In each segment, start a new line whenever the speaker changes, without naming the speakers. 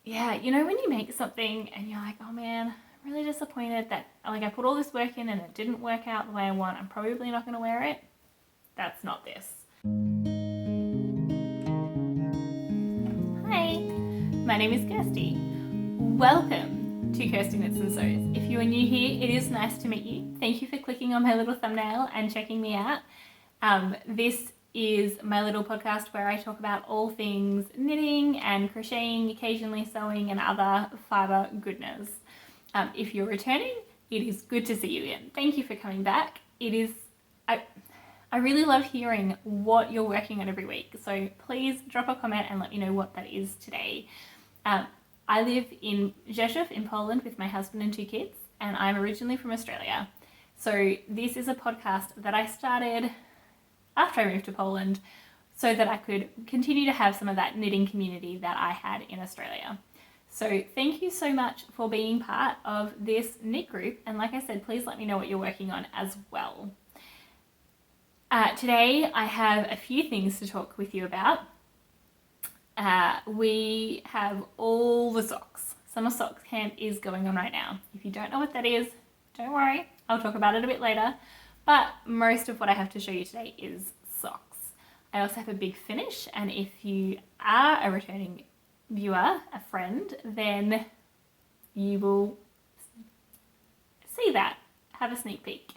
yeah, you know when you make something and you're like, oh man, I'm really disappointed that like I put all this work in and it didn't work out the way I want. I'm probably not going to wear it. That's not this. Hi, my name is Kirsty. Welcome to Kirsty Knits and Sews. If you are new here, it is nice to meet you. Thank you for clicking on my little thumbnail and checking me out. This is my little podcast where I talk about all things knitting and crocheting, occasionally sewing and other fibre goodness. If you're returning, it is good to see you again. Thank you for coming back. I really love hearing what you're working on every week. So please drop a comment and let me know what that is today. I live in Rzeszów in Poland with my husband and 2 kids, and I'm originally from Australia. So this is a podcast that I started after I moved to Poland so that I could continue to have some of that knitting community that I had in Australia. So thank you so much for being part of this knit group. And like I said, please let me know what you're working on as well. Today I have a few things to talk with you about. We have all the socks. Summer Socks Camp is going on right now. If you don't know what that is, don't worry, I'll talk about it a bit later. But most of what I have to show you today is socks. I also have a big finish, and if you are a returning viewer, a friend, then you will see that, have a sneak peek.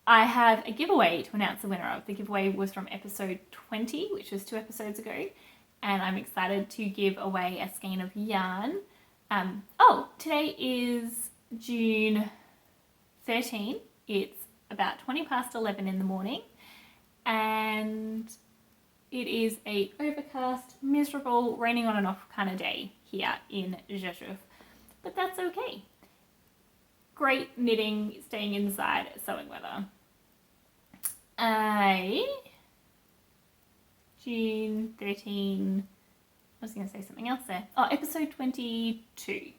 I have a giveaway to announce the winner of. The giveaway was from episode 20, which was 2 episodes ago, and I'm excited to give away a skein of yarn. Today is June 13. It's about 20 past 11 in the morning, and it is a overcast, miserable, raining on and off kind of day here in Rzeszów, but that's okay. Great knitting, staying inside, sewing weather. June 13, I was going to say something else there. Episode 22.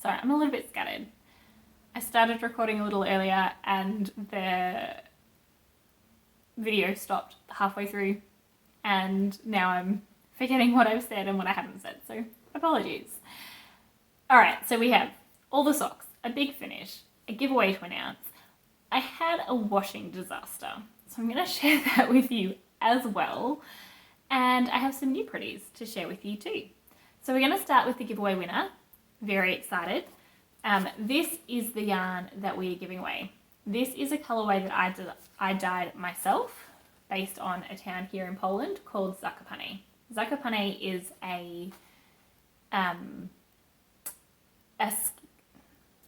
Sorry, I'm a little bit scattered. I started recording a little earlier and the video stopped halfway through, and now I'm forgetting what I've said and what I haven't said, so apologies. Alright, so we have all the socks, a big finish, a giveaway to announce. I had a washing disaster, so I'm going to share that with you as well, and I have some new pretties to share with you too. So we're going to start with the giveaway winner. Very excited. This is the yarn that we are giving away. This is a colourway that I dyed myself based on a town here in Poland called Zakopane. Zakopane is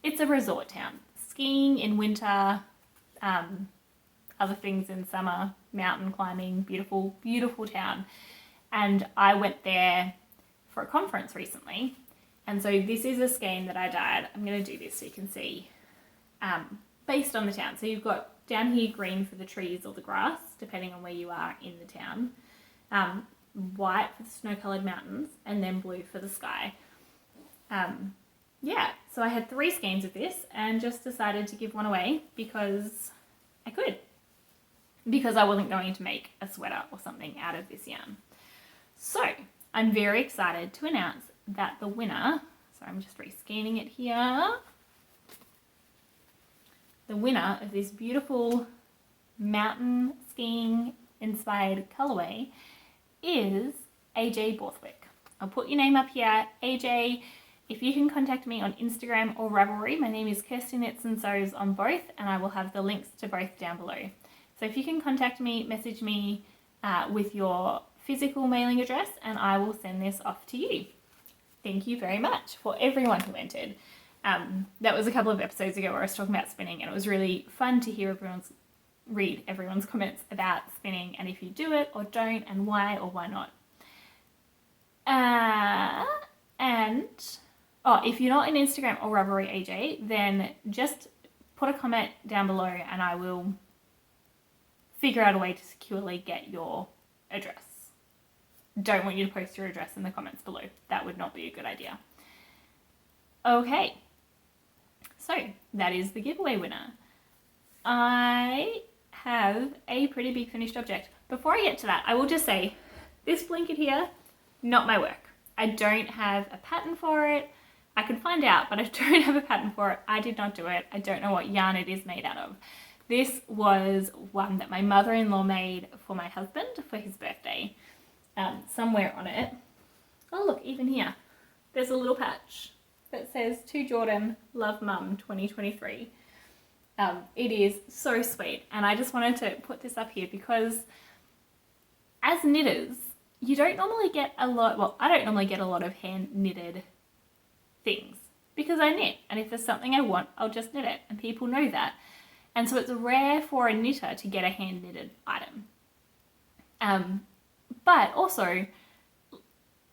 it's a resort town. Skiing in winter, other things in summer, mountain climbing, beautiful, beautiful town. And I went there for a conference recently. And so this is a skein that I dyed. I'm going to do this so you can see, based on the town. So you've got down here green for the trees or the grass, depending on where you are in the town, white for the snow-coloured mountains, and then blue for the sky. So I had 3 skeins of this and just decided to give one away because I could. Because I wasn't going to make a sweater or something out of this yarn. So I'm very excited to announce that the winner, so I'm just rescanning it here, the winner of this beautiful mountain skiing inspired colourway is AJ Borthwick. I'll put your name up here, AJ. If you can contact me on Instagram or Ravelry, my name is Kirsty Knits and Sews on both, and I will have the links to both down below. So if you can contact me, message me with your physical mailing address, and I will send this off to you. Thank you very much for everyone who entered. That was a couple of episodes ago where I was talking about spinning, and it was really fun to hear read everyone's comments about spinning and if you do it or don't and why or why not. If you're not on Instagram or Ravelry AJ, then just put a comment down below and I will figure out a way to securely get your address. Don't want you to post your address in the comments below. That would not be a good idea. Okay, so that is the giveaway winner. I have a pretty big finished object. Before I get to that, I will just say this blanket here not my work. I don't have a pattern for it. I can find out, but I don't have a pattern for it. I did not do it. I don't know what yarn it is made out of. This was one that my mother-in-law made for my husband for his birthday. Somewhere on it, oh look, even here, there's a little patch that says, "To Jordan, love mum, 2023. It is so sweet, and I just wanted to put this up here because as knitters, you don't normally get a lot, well, I don't normally get a lot of hand knitted things because I knit, and if there's something I want, I'll just knit it, and people know that. And so it's rare for a knitter to get a hand knitted item. But also,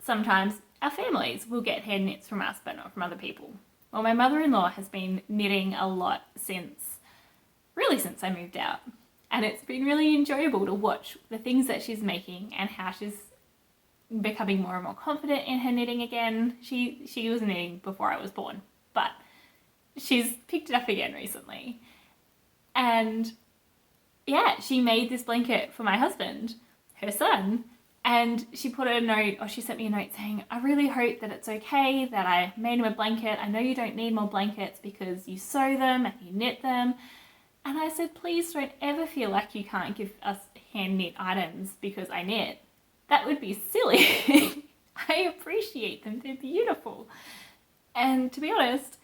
sometimes our families will get hand knits from us, but not from other people. Well, my mother-in-law has been knitting a lot since I moved out. And it's been really enjoyable to watch the things that she's making and how she's becoming more and more confident in her knitting again. She was knitting before I was born, but she's picked it up again recently. And yeah, she made this blanket for my husband, her son, and she put a note, or she sent me a note saying, "I really hope that it's okay that I made him a blanket. I know you don't need more blankets because you sew them and you knit them." And I said, "Please don't ever feel like you can't give us hand knit items because I knit. That would be silly." I appreciate them. They're beautiful. And to be honest,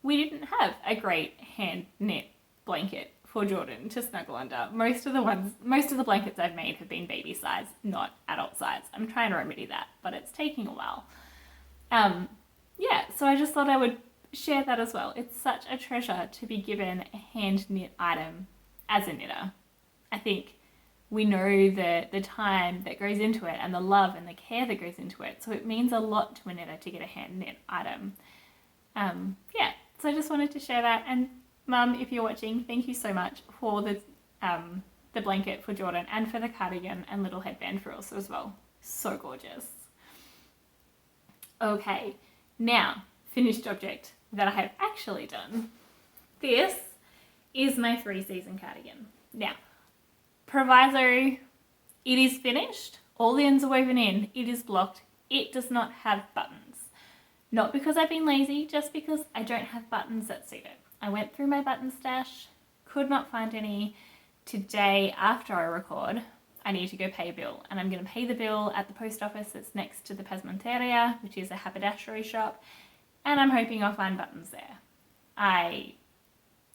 we didn't have a great hand knit blanket for Jordan to snuggle under. Most of the blankets I've made have been baby size, not adult size. I'm trying to remedy that, but it's taking a while. Yeah, so I just thought I would share that as well. It's such a treasure to be given a hand knit item as a knitter. I think we know the time that goes into it and the love and the care that goes into it. So it means a lot to a knitter to get a hand knit item. Yeah, so I just wanted to share that. And Mum, if you're watching, thank you so much for the blanket for Jordan and for the cardigan and little headband for Elsa as well. So gorgeous. Okay, now, finished object that I have actually done. This is my 3-season cardigan. Now, proviso, it is finished. All the ends are woven in. It is blocked. It does not have buttons. Not because I've been lazy, just because I don't have buttons that suit it. I went through my button stash, could not find any. Today, after I record, I need to go pay a bill, and I'm going to pay the bill at the post office that's next to the Pasmonteria, which is a haberdashery shop, and I'm hoping I'll find buttons there. I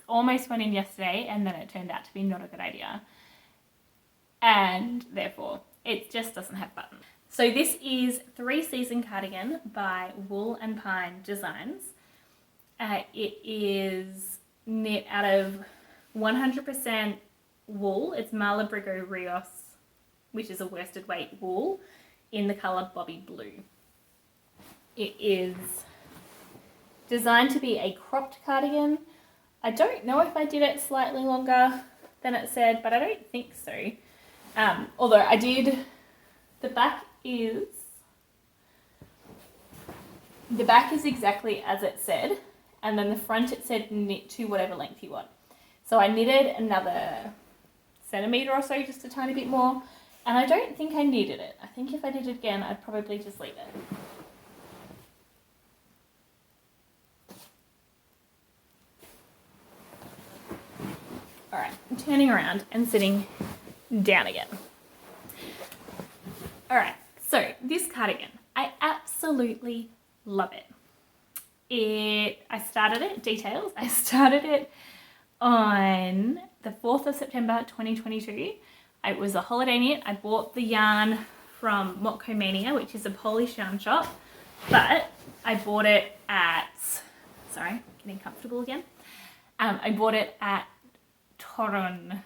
almost went in yesterday, and then it turned out to be not a good idea, and therefore it just doesn't have buttons. So this is 3-season cardigan by Wool and Pine Designs. It is knit out of 100% wool. It's Malabrigo Rios, which is a worsted weight wool, in the colour Bobby Blue. It is designed to be a cropped cardigan. I don't know if I did it slightly longer than it said, but I don't think so. Although I did, the back is exactly as it said. And then the front, it said knit to whatever length you want. So I knitted another centimetre or so, just a tiny bit more. And I don't think I needed it. I think if I did it again, I'd probably just leave it. All right, I'm turning around and sitting down again. All right, so this cardigan, I absolutely love it. I started it on the 4th of September 2022. It was a holiday knit. I bought the yarn from Motkomania, which is a Polish yarn shop, but I bought it at, sorry, getting comfortable again. I bought it at Torun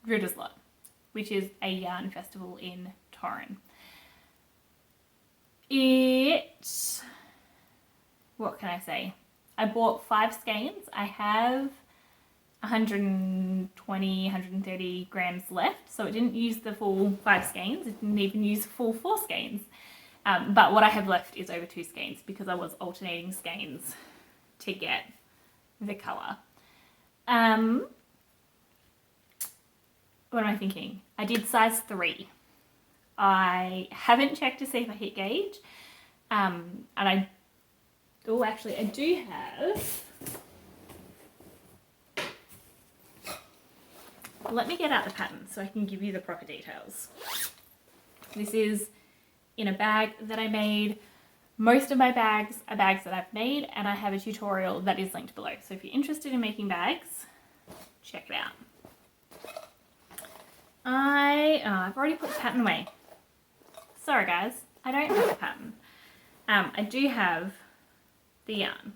Gruderslot, which is a yarn festival in Torun. What can I say? I bought 5 skeins. I have 120, 130 grams left, so it didn't use the full 5 skeins. It didn't even use the full 4 skeins. But what I have left is over 2 skeins because I was alternating skeins to get the colour. What am I thinking? I did size 3. I haven't checked to see if I hit gauge. And actually I do have, let me get out the pattern so I can give you the proper details. This is in a bag that I made. Most of my bags are bags that I've made, and I have a tutorial that is linked below. So if you're interested in making bags, check it out. I've already put the pattern away. Sorry guys, I don't have the pattern. I do have the yarn.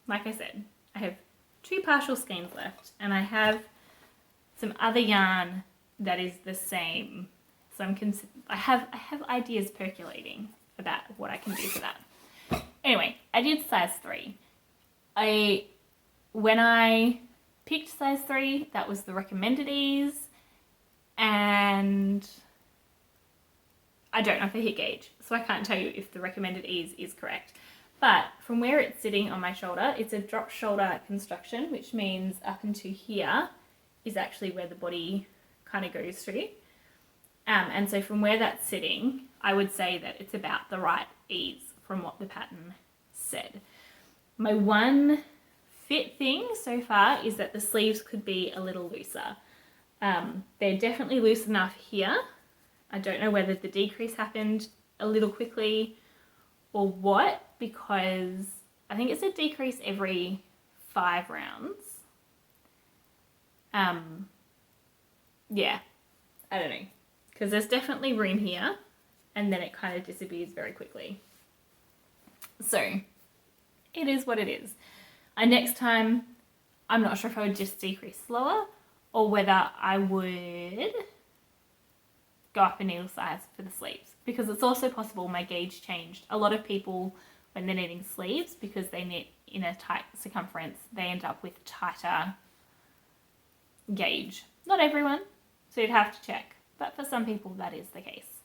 Like I said, I have 2 partial skeins left, and I have some other yarn that is the same. So I have ideas percolating about what I can do for that. Anyway, I did size 3. When I picked size 3, that was the recommended ease, and I don't know if I hit gauge, so I can't tell you if the recommended ease is correct. But from where it's sitting on my shoulder, it's a drop shoulder construction, which means up into here is actually where the body kind of goes through. And so from where that's sitting, I would say that it's about the right ease from what the pattern said. My one fit thing so far is that the sleeves could be a little looser. They're definitely loose enough here. I don't know whether the decrease happened a little quickly or what, because I think it's a decrease every 5 rounds. Yeah, I don't know, because there's definitely room here, and then it kind of disappears very quickly. So it is what it is. Next time, I'm not sure if I would just decrease slower or whether I would go up a needle size for the sleeves, because it's also possible my gauge changed. A lot of people, when they're knitting sleeves, because they knit in a tight circumference, they end up with tighter gauge. Not everyone, so you'd have to check, but for some people that is the case.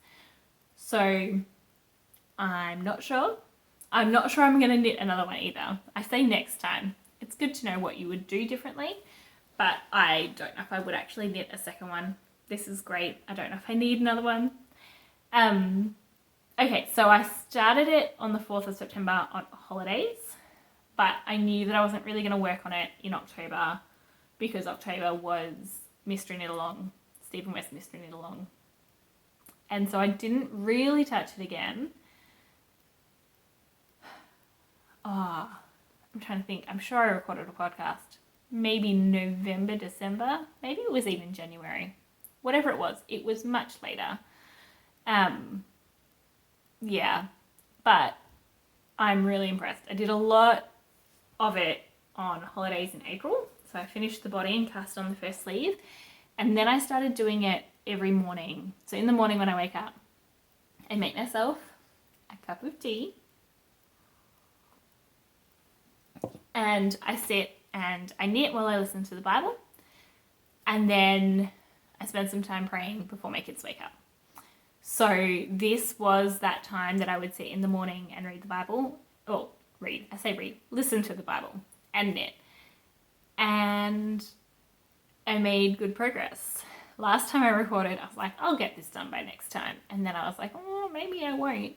So I'm not sure. I'm not sure I'm going to knit another one either. I say next time. It's good to know what you would do differently, but I don't know if I would actually knit a second one. This is great. I don't know if I need another one. Okay, so I started it on the 4th of September on holidays, but I knew that I wasn't really going to work on it in October, because October was Mystery Knit Along, Stephen West Mystery Knit Along. And so I didn't really touch it again. I'm trying to think. I'm sure I recorded a podcast. Maybe November, December. Maybe it was even January. Whatever it was much later. Yeah, but I'm really impressed. I did a lot of it on holidays in April. So I finished the body and cast on the first sleeve. And then I started doing it every morning. So in the morning when I wake up, I make myself a cup of tea. And I sit and I knit while I listen to the Bible. And then I spend some time praying before my kids wake up. So this was that time that I would sit in the morning and read the Bible. Or listen to the Bible and knit. And I made good progress. Last time I recorded, I was like, I'll get this done by next time. And then I was like, oh, maybe I won't.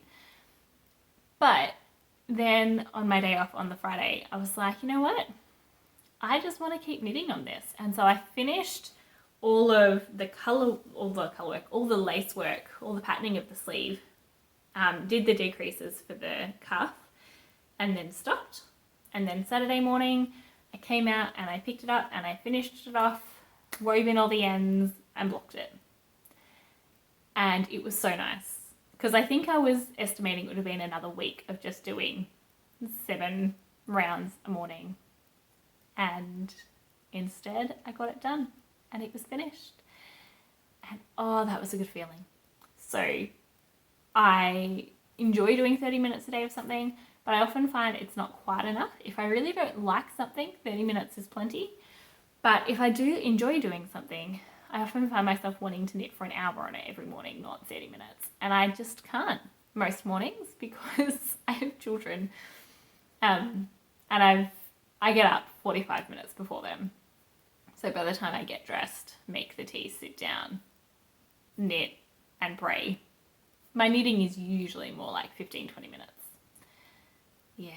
But then on my day off on the Friday, I was like, you know what? I just want to keep knitting on this. And so I finished all the lace work, all the patterning of the sleeve, did the decreases for the cuff, and then stopped. And then Saturday morning, I came out and I picked it up and I finished it off, wove in all the ends and blocked it. And it was so nice, because I think I was estimating it would have been another week of just doing 7 rounds a morning. And instead I got it done and it was finished. And oh, that was a good feeling. So I enjoy doing 30 minutes a day of something, but I often find it's not quite enough. If I really don't like something, 30 minutes is plenty. But if I do enjoy doing something, I often find myself wanting to knit for an hour on it every morning, not 30 minutes. And I just can't most mornings because I have children. And I get up 45 minutes before them. So by the time I get dressed, make the tea, sit down, knit and pray. My knitting is usually more like 15-20 minutes. Yeah,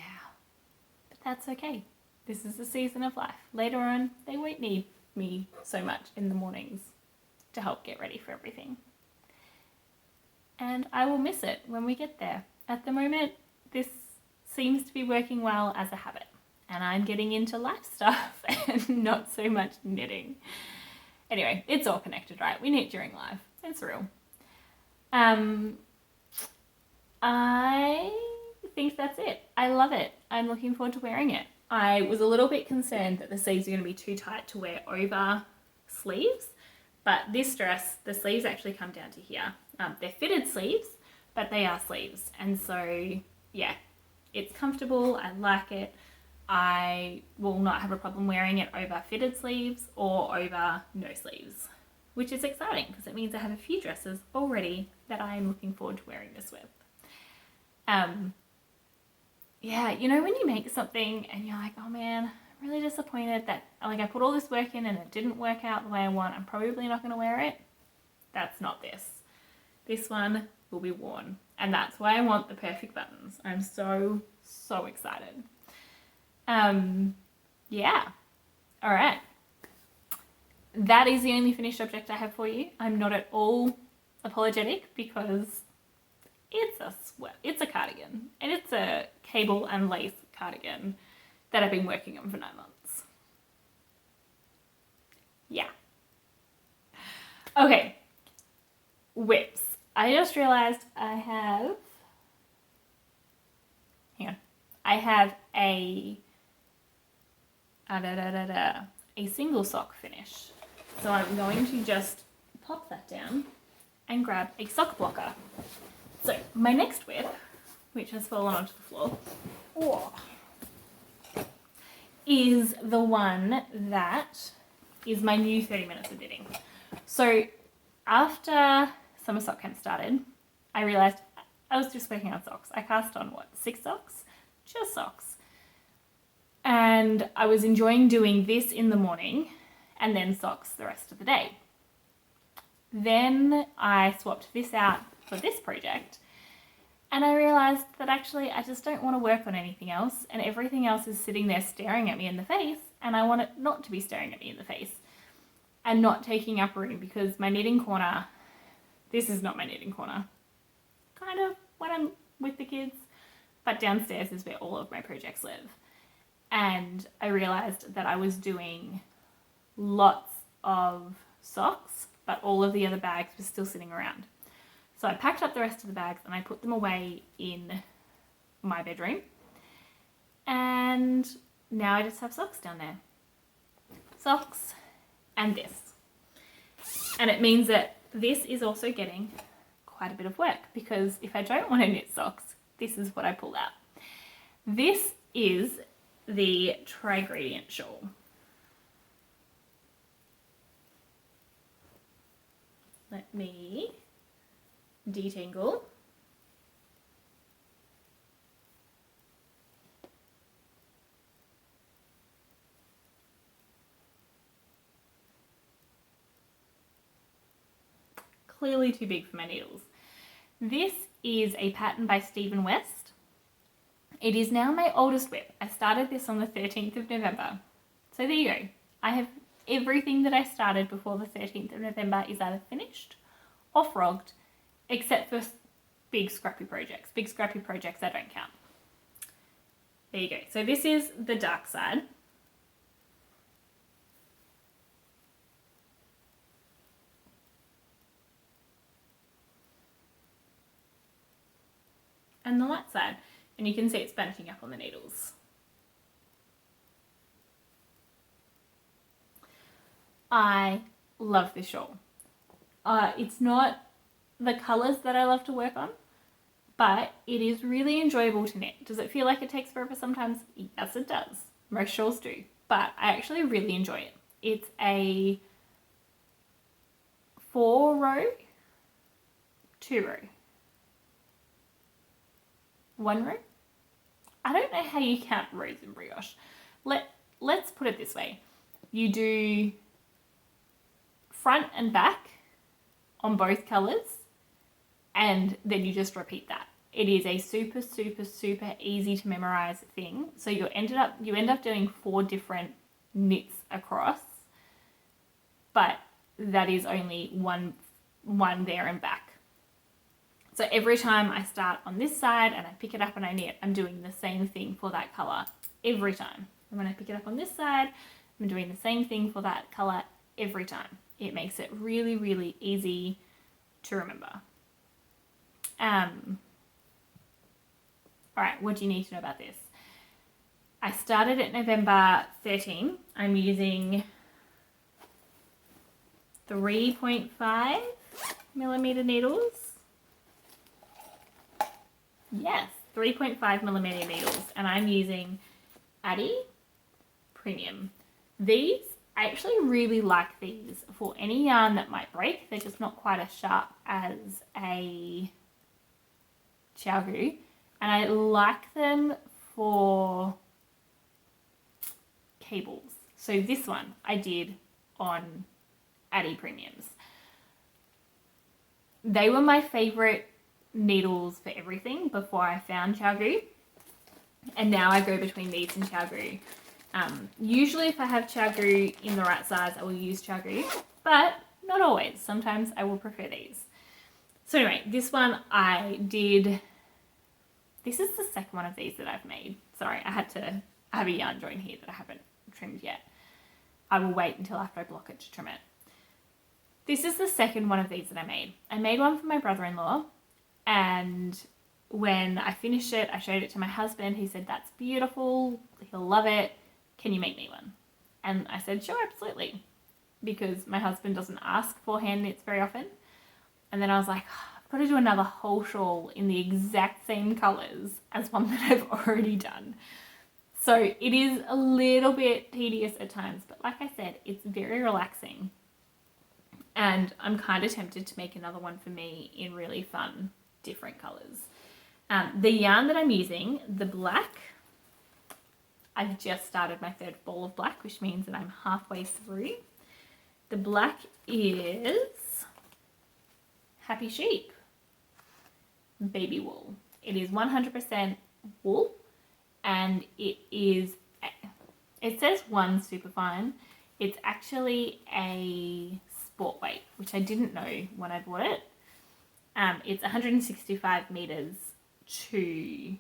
but that's okay. This is the season of life. Later on, they won't need me so much in the mornings to help get ready for everything. And I will miss it when we get there. At the moment, this seems to be working well as a habit, and I'm getting into life stuff and not so much knitting. Anyway, it's all connected, right? We knit during life. It's real. I think that's it. I love it. I'm looking forward to wearing it. I was a little bit concerned that the sleeves are going to be too tight to wear over sleeves, but this dress, the sleeves actually come down to here. They're fitted sleeves, but they are sleeves. And so, yeah, it's comfortable. I like it. I will not have a problem wearing it over fitted sleeves or over no sleeves, which is exciting because it means I have a few dresses already that I'm looking forward to wearing this with. Yeah, you know when you make something and you're like, oh man, I'm really disappointed that like I put all this work in and it didn't work out the way I want. I'm probably not going to wear it. That's not this. This one will be worn. And that's why I want the perfect buttons. I'm so excited. Yeah. All right. That is the only finished object I have for you. I'm not at all apologetic because it's a cardigan, and it's a cable and lace cardigan that I've been working on for 9 months. Yeah. Okay. Whips. I just realized I have a single sock finish. So I'm going to just pop that down and grab a sock blocker. So my next whip, which has fallen onto the floor, is the one that is my new 30 minutes of knitting. So after summer sock camp started, I realized I was just working on socks. I cast on 6 socks? Just socks. And I was enjoying doing this in the morning and then socks the rest of the day. Then I swapped this out for this project and I realized that actually I just don't want to work on anything else, and everything else is sitting there staring at me in the face, and I want it not to be staring at me in the face and not taking up room, because my knitting corner, this is not my knitting corner, kind of when I'm with the kids, but downstairs is where all of my projects live. And I realized that I was doing lots of socks, but all of the other bags were still sitting around. So I packed up the rest of the bags and I put them away in my bedroom. And now I just have socks down there. Socks and this. And it means that this is also getting quite a bit of work, because if I don't want to knit socks, this is what I pull out. This is the Trigradient shawl. Let me detangle. Clearly too big for my needles. This is a pattern by Stephen West. It is now my oldest whip. I started this on the 13th of November. So there you go. I have everything that I started before the 13th of November is either finished or frogged, except for big scrappy projects. Big scrappy projects I don't count. There you go. So this is the dark side. And the light side. And you can see it's bunching up on the needles. I love this shawl. It's not the colours that I love to work on, but it is really enjoyable to knit. Does it feel like it takes forever sometimes? Yes, it does. Most shawls do, but I actually really enjoy it. It's a 4-row, 2-row, 1-row. I don't know how you count rows in brioche. Let's put it this way. You do front and back on both colours, and then you just repeat that. It is a super, super, super easy to memorize thing. So you end up doing 4 different knits across, but that is only one there and back. So every time I start on this side and I pick it up and I knit, I'm doing the same thing for that colour every time. And when I pick it up on this side, I'm doing the same thing for that colour every time. It makes it really, really easy to remember. All right, what do you need to know about this? I started at November 13. I'm using 3.5 millimeter needles. Yes, 3.5 millimeter needles, and I'm using Addi Premium. These, I actually really like these for any yarn that might break. They're just not quite as sharp as a Xiaogu, and I like them for cables. So this one I did on Addi Premiums. They were my favorite needles for everything before I found Xiaogu, and now I go between these and Xiaogu. Usually if I have Xiaogu in the right size, I will use Xiaogu, but not always. Sometimes I will prefer these. So anyway, this one I did, this is the second one of these that I've made. Sorry, I have a yarn join here that I haven't trimmed yet. I will wait until after I block it to trim it. This is the second one of these that I made. I made one for my brother-in-law, and when I finished it, I showed it to my husband. He said, "That's beautiful, he'll love it. Can you make me one?" And I said, "Sure, absolutely," because my husband doesn't ask for hand knits very often. And then I was like, I've got to do another whole shawl in the exact same colours as one that I've already done. So it is a little bit tedious at times, but like I said, it's very relaxing. And I'm kind of tempted to make another one for me in really fun, different colours. The yarn that I'm using, the black, I've just started my 3rd ball of black, which means that I'm halfway through. The black is Happy Sheep baby wool. It is 100% wool, and it says 1 superfine. It's actually a sport weight, which I didn't know when I bought it. It's 165 meters to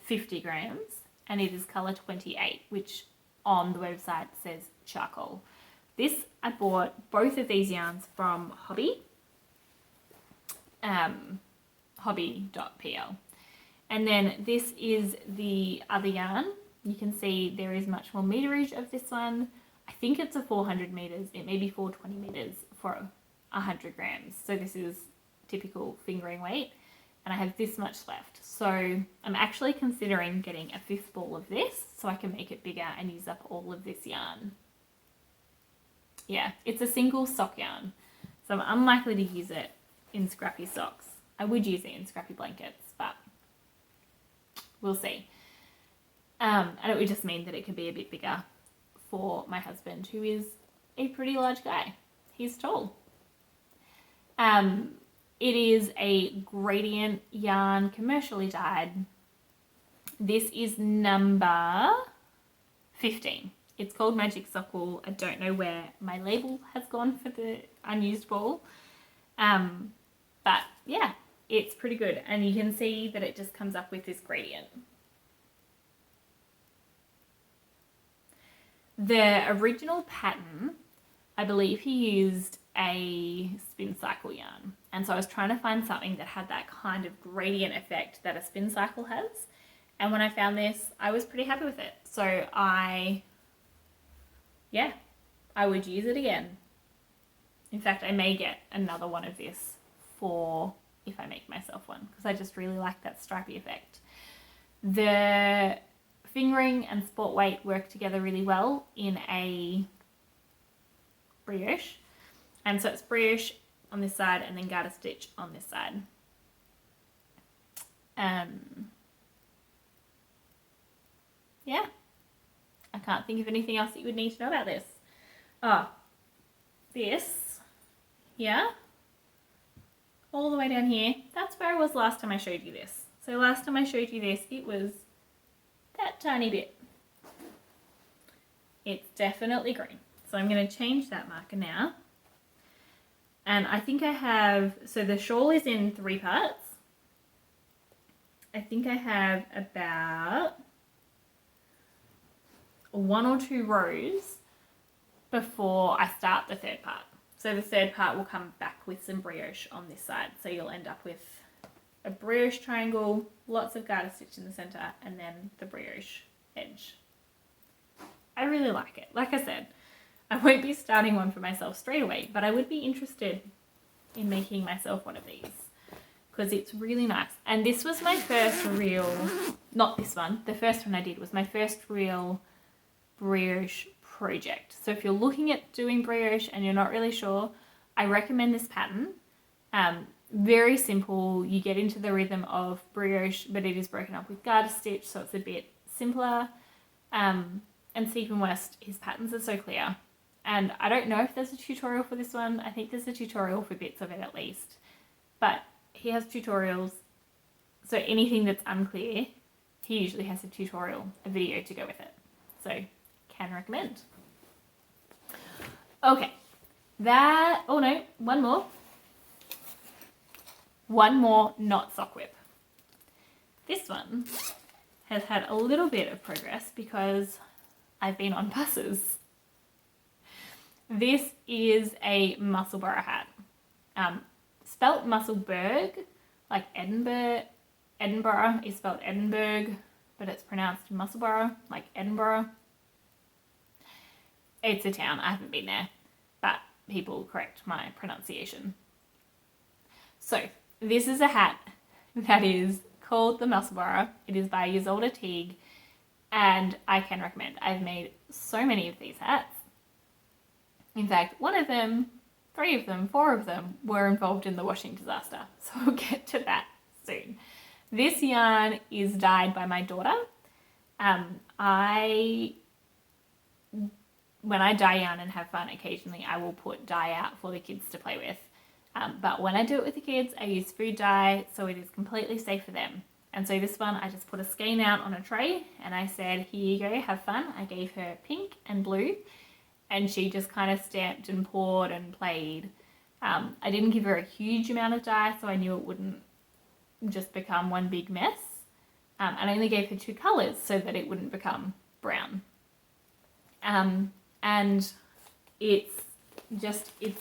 50 grams, and it is color 28, which on the website says charcoal. This, I bought both of these yarns from Hobby, hobby.pl. And then this is the other yarn. You can see there is much more meterage of this one. I think it's a 400 meters. It may be 420 meters for 100 grams. So this is typical fingering weight. And I have this much left. So I'm actually considering getting a 5th ball of this so I can make it bigger and use up all of this yarn. Yeah, it's a single sock yarn, so I'm unlikely to use it in scrappy socks. I would use it in scrappy blankets, but we'll see. And it would just mean that it could be a bit bigger for my husband, who is a pretty large guy. He's tall. It is a gradient yarn, commercially dyed. This is number 15. It's called Magic Sock Wool. I don't know where my label has gone for the unused ball. But yeah, it's pretty good. And you can see that it just comes up with this gradient. The original pattern, I believe he used a spin cycle yarn. And so I was trying to find something that had that kind of gradient effect that a spin cycle has. And when I found this, I was pretty happy with it. So I would use it again. In fact, I may get another one of this for if I make myself one, because I just really like that stripy effect. The fingering and sport weight work together really well in a brioche. And so it's brioche on this side and then garter stitch on this side. Yeah, I can't think of anything else that you would need to know about this. Oh, this here all the way down here. That's where I was last time I showed you this. So last time I showed you this, it was that tiny bit. It's definitely green. So I'm going to change that marker now. And I think I have, so the shawl is in 3 parts. I think I have about 1 or 2 rows before I start the 3rd part. So the 3rd part will come back with some brioche on this side. So you'll end up with a brioche triangle, lots of garter stitch in the center, and then the brioche edge. I really like it. Like I said, I won't be starting one for myself straight away, but I would be interested in making myself one of these because it's really nice. And this was my first real, not this one, the first one I did was my first real brioche project. So if you're looking at doing brioche and you're not really sure, I recommend this pattern. Very simple. You get into the rhythm of brioche, but it is broken up with garter stitch, so it's a bit simpler. And Stephen West, his patterns are so clear. And I don't know if there's a tutorial for this one. I think there's a tutorial for bits of it at least. But he has tutorials, so anything that's unclear, he usually has a tutorial, a video to go with it. So, can recommend. Okay, that, oh no, one more. One more knot sock whip. This one has had a little bit of progress because I've been on buses. This is a Musselboro hat. Spelt Musselburgh, like Edinburgh. Edinburgh is spelled Edinburgh, but it's pronounced Musselboro, like Edinburgh. It's a town, I haven't been there, but people correct my pronunciation. So, this is a hat that is called the Musselboro. It is by Ysolda Teague, and I can recommend. I've made so many of these hats. In fact, one of them, 3 of them, 4 of them were involved in the washing disaster. So we'll get to that soon. This yarn is dyed by my daughter. When I dye yarn and have fun, occasionally I will put dye out for the kids to play with. But when I do it with the kids, I use food dye, so it is completely safe for them. And so this one, I just put a skein out on a tray and I said, here you go, have fun. I gave her pink and blue and she just kind of stamped and poured and played. I didn't give her a huge amount of dye, so I knew it wouldn't just become one big mess. And I only gave her 2 colors so that it wouldn't become brown. And it's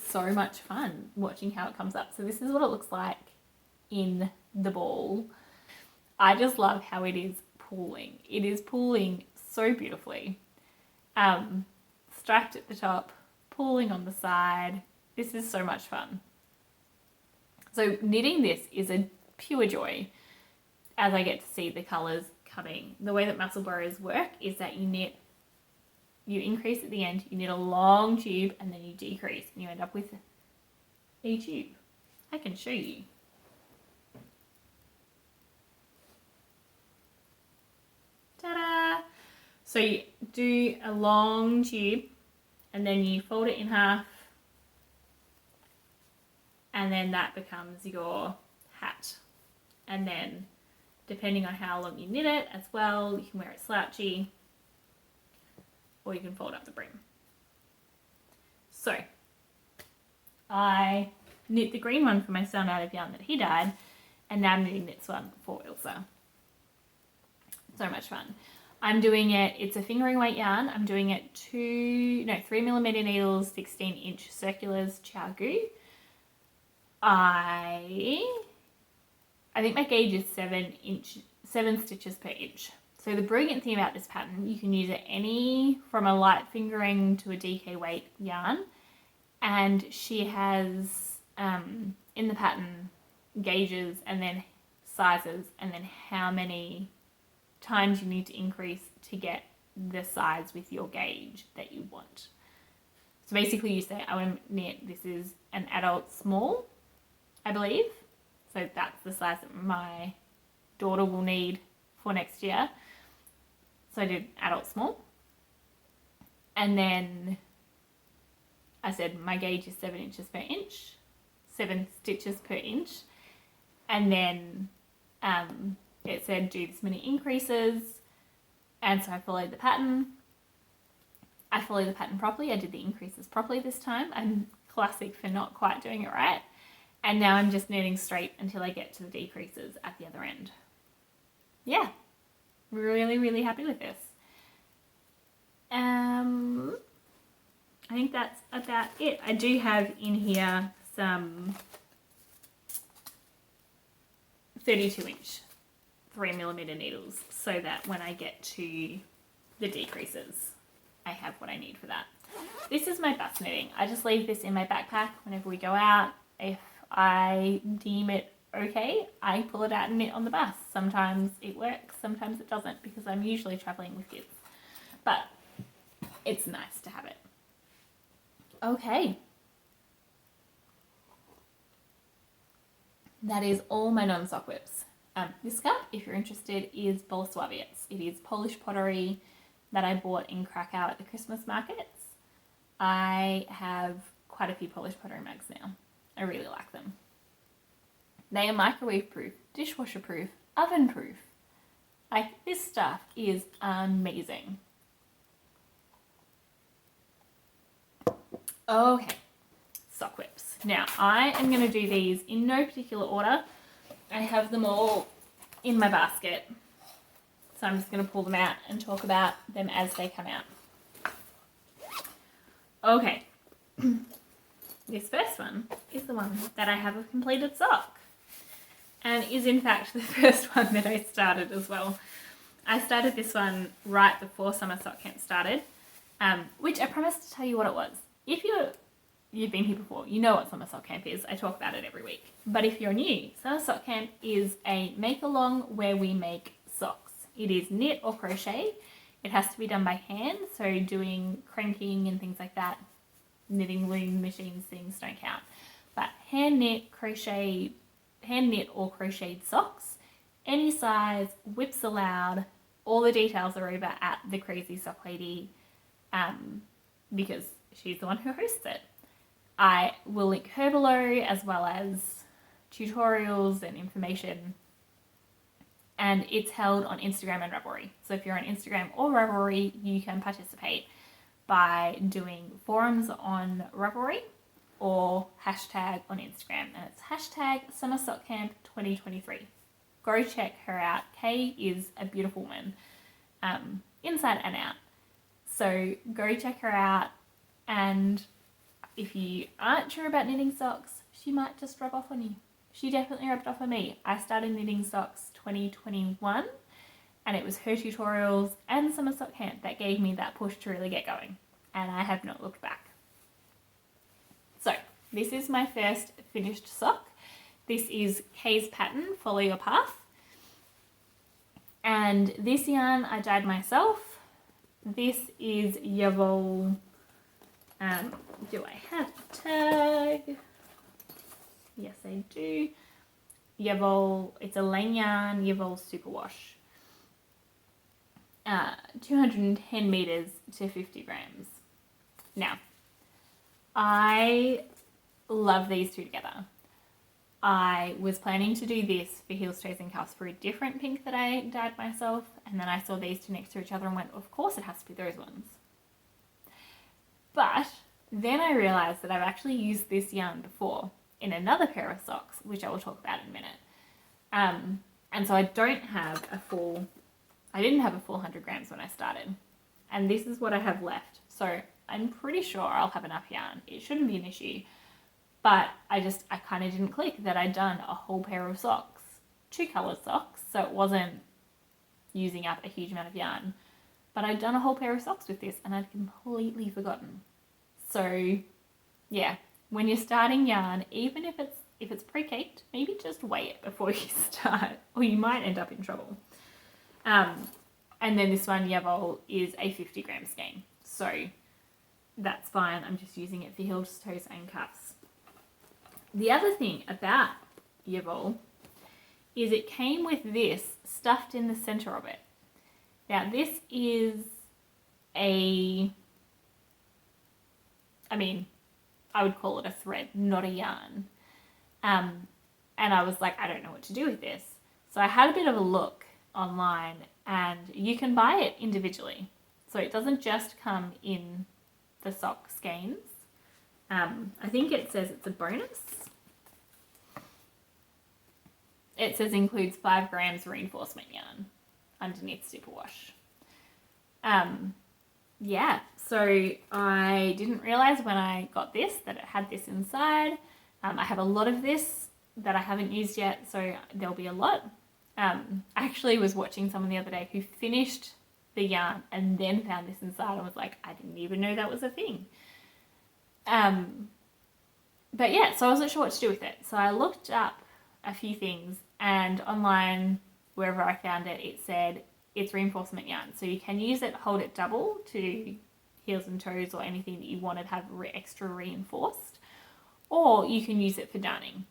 so much fun watching how it comes up. So this is what it looks like in the ball. I just love how it is pooling. It is pooling so beautifully. Striped at the top, pooling on the side. This is so much fun. So knitting this is a pure joy as I get to see the colours coming. The way that Musselboros work is that you increase at the end, you knit a long tube and then you decrease and you end up with a tube. I can show you. Ta-da! So you do a long tube and then you fold it in half and then that becomes your hat. And then depending on how long you knit it as well, you can wear it slouchy or you can fold up the brim. So I knit the green one for my son out of yarn that he dyed, and now I'm knitting this one for Ilsa. So much fun. I'm doing it, it's a fingering weight yarn. I'm doing it 3mm needles, 16-inch circulars, Chiagu. I think my gauge is 7 stitches per inch. So the brilliant thing about this pattern, you can use it from a light fingering to a DK weight yarn. And she has, in the pattern, gauges and then sizes and then how many times you need to increase to get the size with your gauge that you want. So basically you say, I want to knit, this is an adult small, I believe. So that's the size that my daughter will need for next year. So I did adult small. And then I said my gauge is 7 inches per inch. 7 stitches per inch, and then it said do this many increases, and so I followed the pattern. I followed the pattern properly. I did the increases properly this time. I'm classic for not quite doing it right. And now I'm just knitting straight until I get to the decreases at the other end. Yeah, really, really happy with this. I think that's about it. I do have in here some 32-inch 3mm needles so that when I get to the decreases, I have what I need for that. This is my bus knitting. I just leave this in my backpack whenever we go out. If I deem it okay, I pull it out and knit on the bus. Sometimes it works, sometimes it doesn't, because I'm usually traveling with kids. But it's nice to have it. Okay. That is all my non-sock whips. This cup, if you're interested, is Bolesławiec. It is Polish pottery that I bought in Krakow at the Christmas markets. I have quite a few Polish pottery mugs now. I really like them. They are microwave proof, dishwasher proof, oven proof. Like, this stuff is amazing. Okay, sock whips. Now, I am going to do these in no particular order. I have them all in my basket. So I'm just going to pull them out and talk about them as they come out. Okay. This first one is the one that I have a completed sock. And is in fact the first one that I started as well. I started this one right before summer sock camp started, which I promised to tell you what it was. If you've been here before, you know what summer sock camp is. I talk about it every week. But if you're new, summer sock camp is a make-along where we make socks. It is knit or crochet. It has to be done by hand, so doing cranking and things like that, knitting loom machines, things don't count. But hand knit or crocheted socks, any size, whips allowed. All the details are over at the Crazy Sock Lady, because she's the one who hosts it. I will link her below, as well as tutorials and information. And it's held on Instagram and Ravelry. So if you're on Instagram or Ravelry, you can participate by doing forums on Ravelry or hashtag on Instagram. And it's hashtag Summer Sock Camp 2023. Go check her out. Kay is a beautiful woman, inside and out. So go check her out. And if you aren't sure about knitting socks, she might just rub off on you. She definitely rubbed off on me. I started knitting socks 2021, and it was her tutorials and summer sock camp that gave me that push to really get going, and I have not looked back. So this is my first finished sock. This is Kay's pattern, Follow Your Path, and this yarn I dyed myself. This is Jawohl. Do I have a tag? Yes, I do. Jawohl, it's a lane yarn, Jawohl Superwash. 210 meters to 50 grams. Now, I love these two together. I was planning to do this for heels, toes and cuffs for a different pink that I dyed myself, and then I saw these two next to each other and went, of course it has to be those ones. But then I realized that I've actually used this yarn before in another pair of socks, which I will talk about in a minute. And so I didn't have a full 100 grams when I started. And this is what I have left. So I'm pretty sure I'll have enough yarn. It shouldn't be an issue. But I kind of didn't click that I'd done a whole pair of socks, 2 colored socks, so it wasn't using up a huge amount of yarn. But I'd done a whole pair of socks with this and I'd completely forgotten. So yeah, when you're starting yarn, even if it's pre-caked, maybe just weigh it before you start, or you might end up in trouble. And then this one, Jawohl, is a 50 gram skein. So that's fine. I'm just using it for heels, toes and cuffs. The other thing about Jawohl is it came with this stuffed in the center of it. Now this is I would call it a thread, not a yarn. And I was like, I don't know what to do with this. So I had a bit of a look online, and you can buy it individually. So it doesn't just come in the sock skeins. I think it says it's a bonus. It says includes 5 grams reinforcement yarn underneath superwash. Yeah, so I didn't realize when I got this that it had this inside. I have a lot of this that I haven't used yet, so there'll be a lot. I actually was watching someone the other day who finished the yarn and then found this inside and was like, I didn't even know that was a thing. But yeah, so I wasn't sure what to do with it. So I looked up a few things, and online, wherever I found it, it said it's reinforcement yarn. So you can use it, hold it double to heels and toes or anything that you want to have extra reinforced, or you can use it for darning.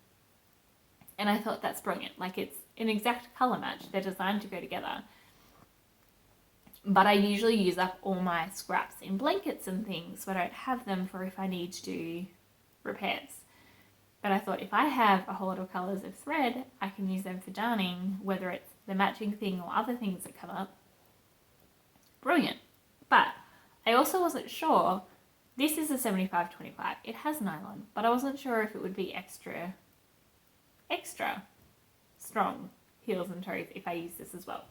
And I thought that's brilliant. Like, it's an exact colour match. They're designed to go together. But I usually use up all my scraps in blankets and things, so I don't have them for if I need to do repairs. But I thought if I have a whole lot of colours of thread, I can use them for darning, whether it's the matching thing or other things that come up. Brilliant. But I also wasn't sure, this is a 75-25, it has nylon, but I wasn't sure if it would be extra strong heels and toes if I use this as well.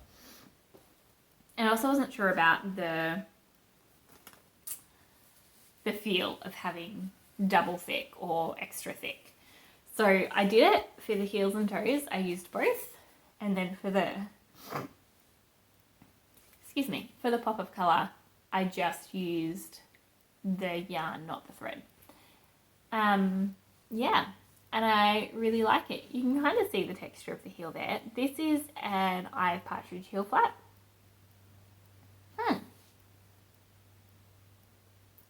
And I also wasn't sure about the feel of having double thick or extra thick. So I did it for the heels and toes. I used both. And then for the pop of colour, I just used the yarn, not the thread. Yeah, and I really like it. You can kind of see the texture of the heel there. This is an Eye of Partridge heel flap.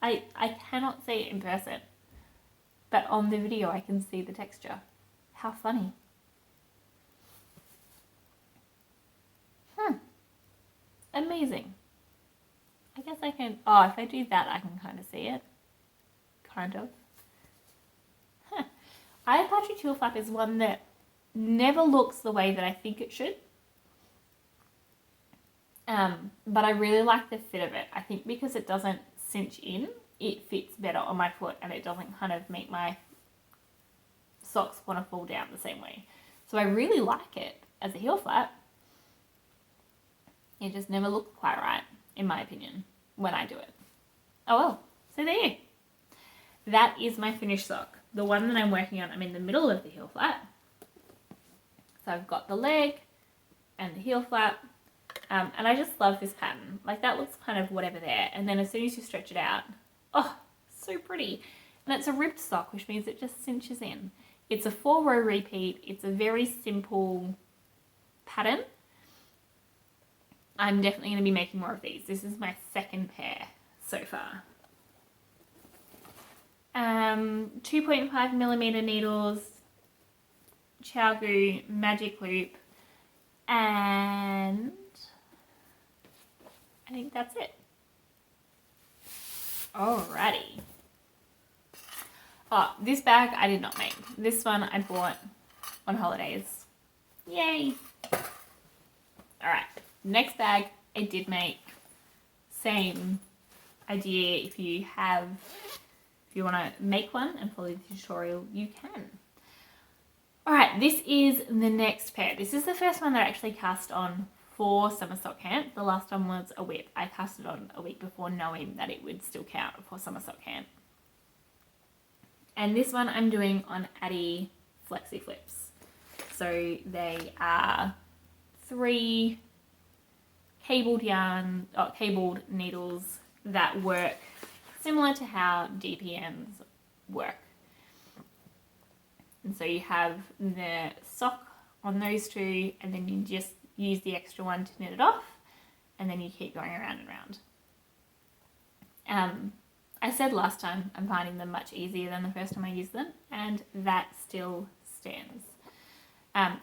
I cannot see it in person, but on the video I can see the texture. How funny. Amazing. I guess I can, if I do that I can kind of see it. Kind of. Eye of Partridge heel flap is one that never looks the way that I think it should. But I really like the fit of it. I think because it doesn't cinch in, it fits better on my foot and it doesn't kind of make my socks want to fall down the same way. So I really like it as a heel flap. It just never looks quite right, in my opinion, when I do it. Oh well, so there you go. That is my finished sock. The one that I'm working on, I'm in the middle of the heel flap. So I've got the leg and the heel flap. And I just love this pattern. Like, that looks kind of whatever there. And then as soon as you stretch it out, oh, so pretty. And it's a ribbed sock, which means it just cinches in. It's a 4-row repeat. It's a very simple pattern. I'm definitely going to be making more of these. This is my second pair so far. 2.5mm needles, Chowgoo magic loop, and I think that's it. Alrighty. Oh, this bag I did not make. This one I bought on holidays. Yay! Alright, next bag I did make. Same idea. If you want to make one and follow the tutorial, you can. Alright, this is the next pair. This is the first one that I actually cast on for summer sock camp. The last one was a whip. I cast it on a week before knowing that it would still count for summer sock camp. And this one I'm doing on Addy Flexi Flips. So they are 3 cabled needles that work similar to how DPMs work. And so you have the sock on those 2, and then you just use the extra one to knit it off, and then you keep going around and around. I said last time I'm finding them much easier than the first time I used them, and that still stands.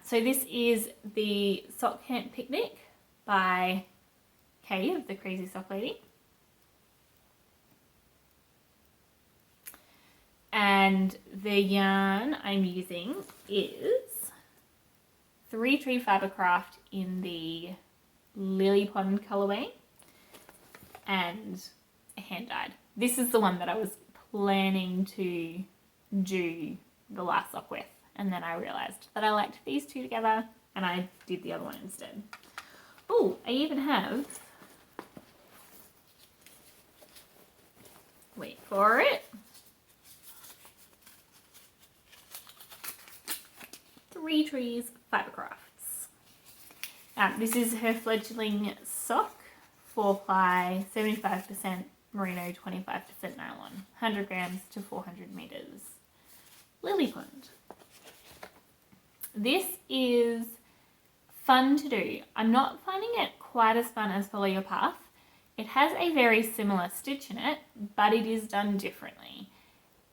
So this is the Sock Camp Picnic by Kay of the Crazy Sock Lady. And the yarn I'm using is 3 Tree Fibercraft in the Lily Pond colorway and hand dyed. This is the one that I was planning to do the last sock with, and then I realized that I liked these two together and I did the other one instead. Oh, I even have, wait for it, 3 Trees Fibercrafts. This is her fledgling sock, 4-ply, 75% merino, 25% nylon, 100 grams to 400 meters. Lily Pond. This is fun to do. I'm not finding it quite as fun as Follow Your Path. It has a very similar stitch in it, but it is done differently.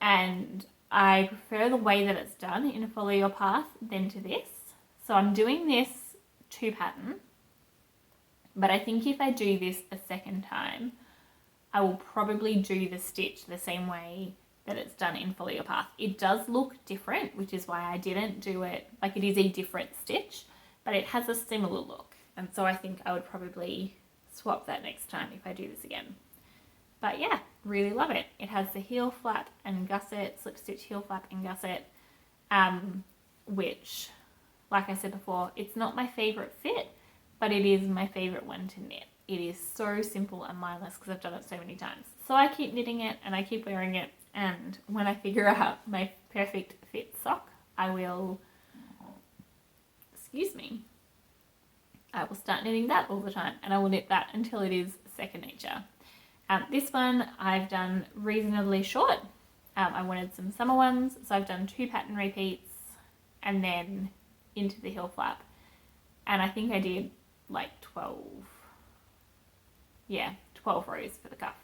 And I prefer the way that it's done in Follow Your Path than to this. So I'm doing this to pattern, but I think if I do this a second time, I will probably do the stitch the same way that it's done in Follow Your Path. It does look different, which is why I didn't do it, like it is a different stitch, but it has a similar look. And so I think I would probably swap that next time if I do this again. But yeah, really love it. It has the heel flap and gusset, slip stitch heel flap and gusset, which, like I said before, it's not my favorite fit, but it is my favorite one to knit. It is so simple and mindless because I've done it so many times. So I keep knitting it and I keep wearing it, and when I figure out my perfect fit sock, I will, I will start knitting that all the time, and I will knit that until it is second nature. This one I've done reasonably short. I wanted some summer ones, so I've done 2 pattern repeats and then into the heel flap. And I think I did like 12 rows for the cuff.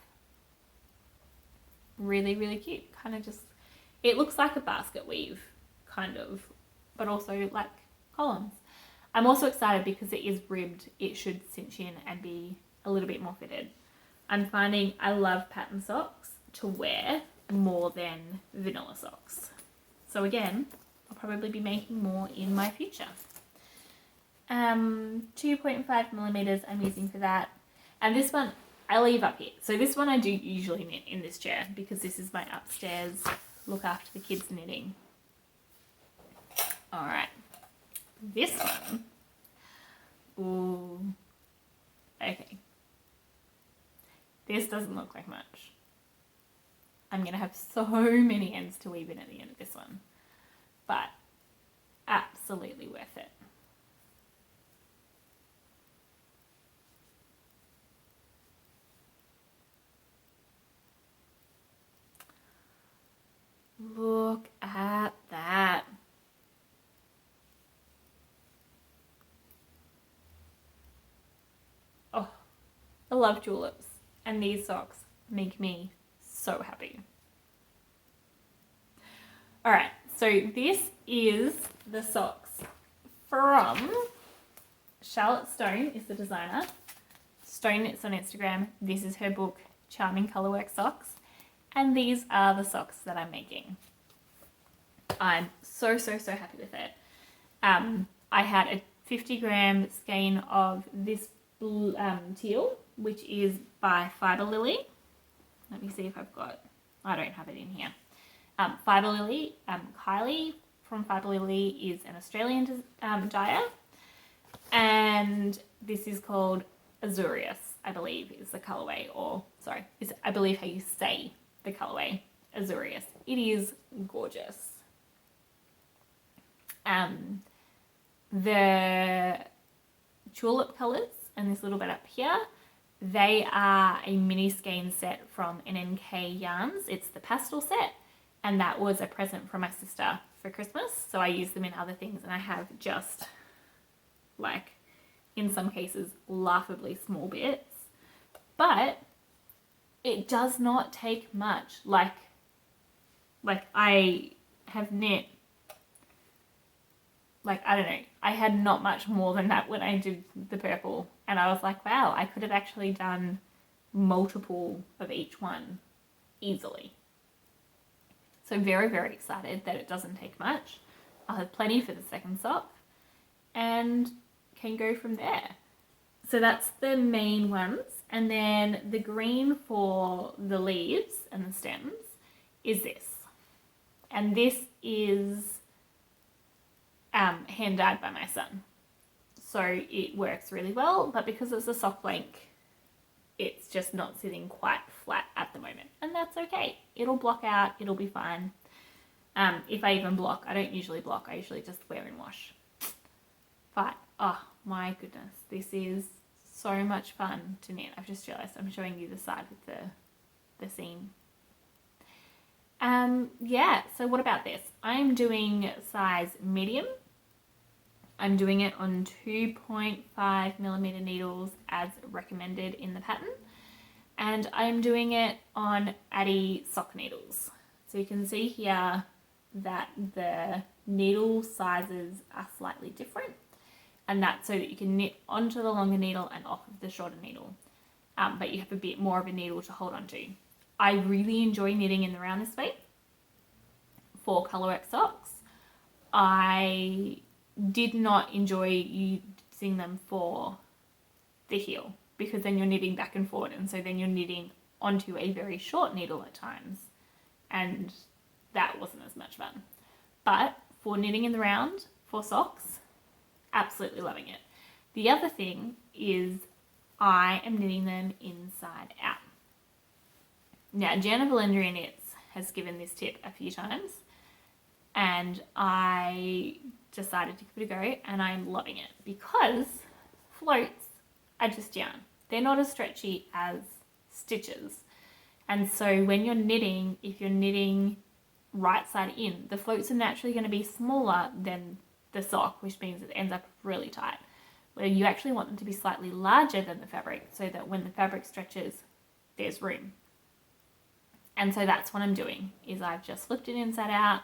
Really, really cute. Kind of just, it looks like a basket weave, kind of, but also like columns. I'm also excited because it is ribbed. It should cinch in and be a little bit more fitted. I'm finding I love pattern socks to wear more than vanilla socks. So again, I'll probably be making more in my future. 2.5 millimeters I'm using for that. And this one I leave up here. So this one I do usually knit in this chair because this is my upstairs look after the kids knitting. All right. This one, ooh, okay. This doesn't look like much. I'm going to have so many ends to weave in at the end of this one, but absolutely worth it. Look at that. Oh, I love tulips, and these socks make me so happy. All right, so this is the socks from Charlotte Stone is the designer. Stone Knits on Instagram. This is her book, Charming Colourwork Socks. And these are the socks that I'm making. I'm so happy with it. I had a 50-gram skein of this teal, which is by Fibre Lily. Let me see if I've got, I don't have it in here. Fibre Lily, Kylie from Fibre Lily is an Australian dyer. And this is called Azurius, I believe is the colorway, or sorry, is I believe how you say the colorway, Azurius. It is gorgeous. The tulip colors and this little bit up here, they are a mini skein set from NNK Yarns. It's the pastel set, and that was a present from my sister for Christmas, so I use them in other things, and I have just, like, in some cases, laughably small bits, but it does not take much. Like I have knit, like, I don't know, I had not much more than that when I did the purple, and I was like, wow, I could have actually done multiple of each one easily. So very, very excited that it doesn't take much. I'll have plenty for the second sock and can go from there. So that's the main ones. And then the green for the leaves and the stems is this. And this is hand dyed by my son. So it works really well, but because it's a sock blank, it's just not sitting quite flat at the moment. And that's okay. It'll block out, it'll be fine. If I even block, I don't usually block, I usually just wear and wash. But, oh my goodness, this is so much fun to knit. I've just realised I'm showing you the side with the seam. Yeah, so what about this? I'm doing size medium. I'm doing it on 2.5mm needles as recommended in the pattern. And I'm doing it on Addy sock needles. So you can see here that the needle sizes are slightly different. And that's so that you can knit onto the longer needle and off of the shorter needle. But you have a bit more of a needle to hold on to. I really enjoy knitting in the round this way for colourwork socks. I did not enjoy using them for the heel because then you're knitting back and forward, and so then you're knitting onto a very short needle at times, and that wasn't as much fun. But for knitting in the round for socks, absolutely loving it. The other thing is I am knitting them inside out. Now, Jana Valendria Knits has given this tip a few times, and I decided to give it a go, and I'm loving it because floats are just yarn. They're not as stretchy as stitches. And so when you're knitting, if you're knitting right side in, the floats are naturally going to be smaller than the sock, which means it ends up really tight. Where you actually want them to be slightly larger than the fabric so that when the fabric stretches, there's room. And so that's what I'm doing, is I've just flipped it inside out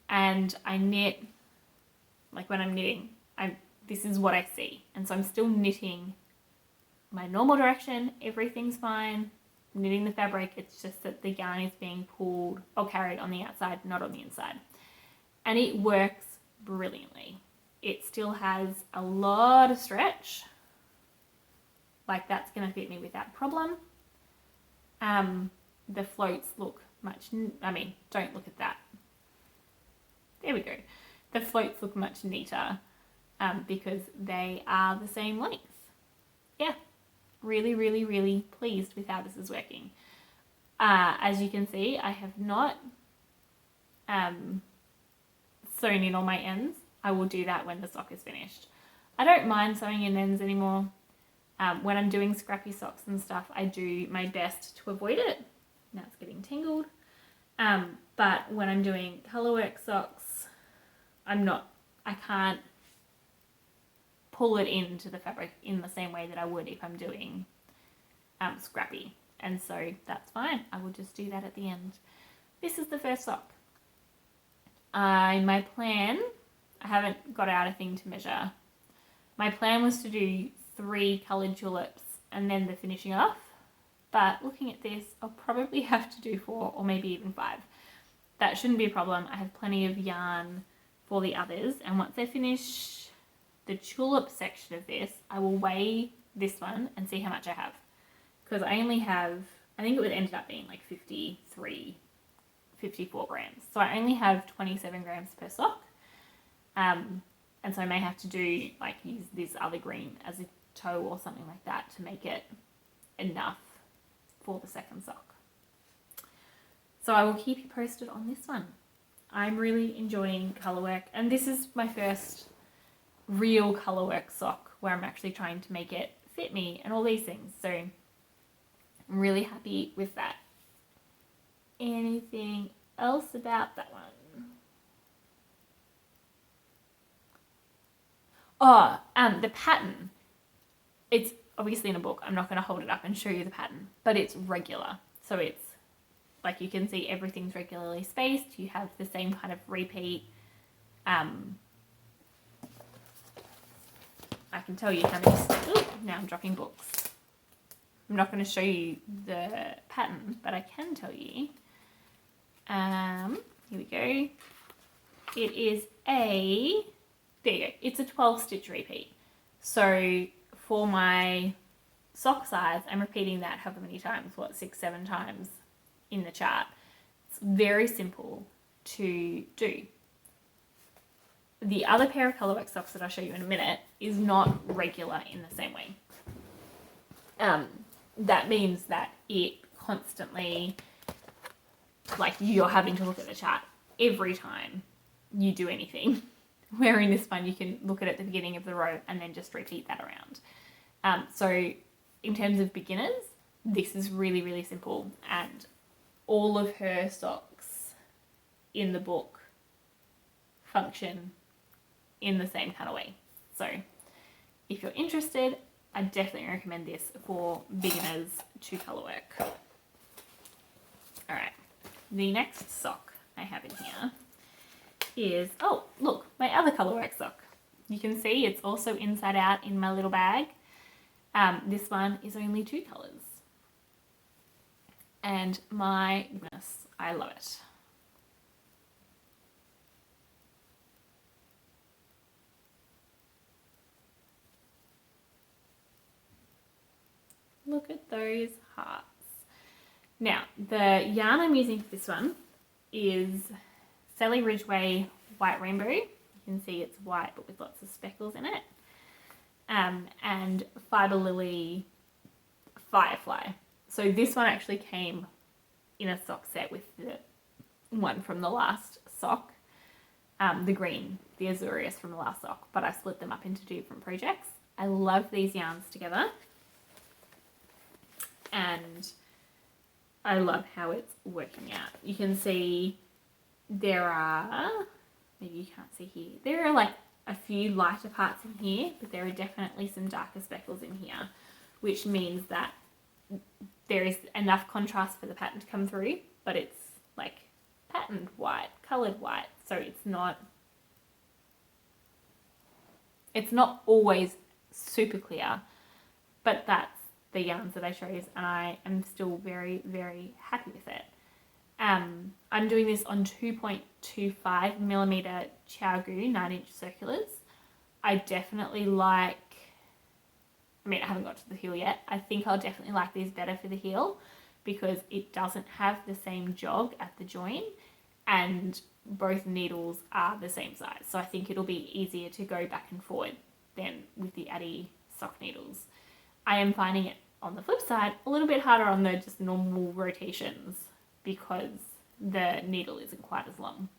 and I knit, like when I'm knitting, this is what I see. And so I'm still knitting my normal direction, everything's fine. I'm knitting the fabric, it's just that the yarn is being pulled or carried on the outside, not on the inside. And it works brilliantly. It still has a lot of stretch, like that's going to fit me without problem. The floats look much, don't look at that. There we go. The floats look much neater because they are the same length. Yeah, really, really, really pleased with how this is working. As you can see, I have not sewn in all my ends. I will do that when the sock is finished. I don't mind sewing in ends anymore. When I'm doing scrappy socks and stuff, I do my best to avoid it. Now it's getting tangled. But when I'm doing colourwork socks, I can't pull it into the fabric in the same way that I would if I'm doing scrappy. And so that's fine. I will just do that at the end. This is the first sock. My plan, I haven't got out a thing to measure. My plan was to do 3 coloured tulips and then the finishing off. But looking at this, I'll probably have to do 4 or maybe even 5. That shouldn't be a problem. I have plenty of yarn for the others. And once I finish the tulip section of this, I will weigh this one and see how much I have. Because I only have, I think it would end up being like 54 grams. So I only have 27 grams per sock. And so I may have to do, like, use this other green as a toe or something like that to make it enough for the second sock. So I will keep you posted on this one. I'm really enjoying colourwork, and this is my first real colourwork sock where I'm actually trying to make it fit me and all these things. So I'm really happy with that. Anything else about that one? Oh, the pattern. It's obviously in a book. I'm not going to hold it up and show you the pattern, but it's regular. So it's like you can see everything's regularly spaced. You have the same kind of repeat. I can tell you how many. Ooh, now I'm dropping books. I'm not going to show you the pattern, but I can tell you Here we go. It is a, there you go, it's a 12 stitch repeat. So for my sock size, I'm repeating that however many times, 6, 7 times in the chart. It's very simple to do. The other pair of colourwork socks that I'll show you in a minute is not regular in the same way. That means that it constantly, like, you're having to look at the chart every time you do anything. Where in this one you can look at it at the beginning of the row and then just repeat that around. So in terms of beginners, this is really, really simple, and all of her socks in the book function in the same kind of way. So if you're interested, I definitely recommend this for beginners to colourwork. All right, the next sock I have in here is, oh look, my other colourwork sock. You can see it's also inside out in my little bag. This one is only 2 colours. And my goodness, I love it. Look at those hearts. Now, the yarn I'm using for this one is Sally Ridgway White Rainbow. You can see it's white but with lots of speckles in it. And Fibre Lily Firefly. So this one actually came in a sock set with the one from the last sock. The green, the Azurius from the last sock, but I split them up into 2 different projects. I love these yarns together. And I love how it's working out. You can see there are, maybe you can't see here, there are like a few lighter parts in here, but there are definitely some darker speckles in here, which means that there is enough contrast for the pattern to come through, but it's like patterned white, coloured white, so it's not always super clear, but that's the yarns that I chose, and I am still very, very happy with it. I'm doing this on 2.25mm ChiaoGoo 9-inch circulars. I definitely like, I mean, I haven't got to the heel yet. I think I'll definitely like these better for the heel because it doesn't have the same jog at the join and both needles are the same size. So I think it'll be easier to go back and forward than with the Addy sock needles. I am finding it, on the flip side, a little bit harder on the just normal rotations because the needle isn't quite as long.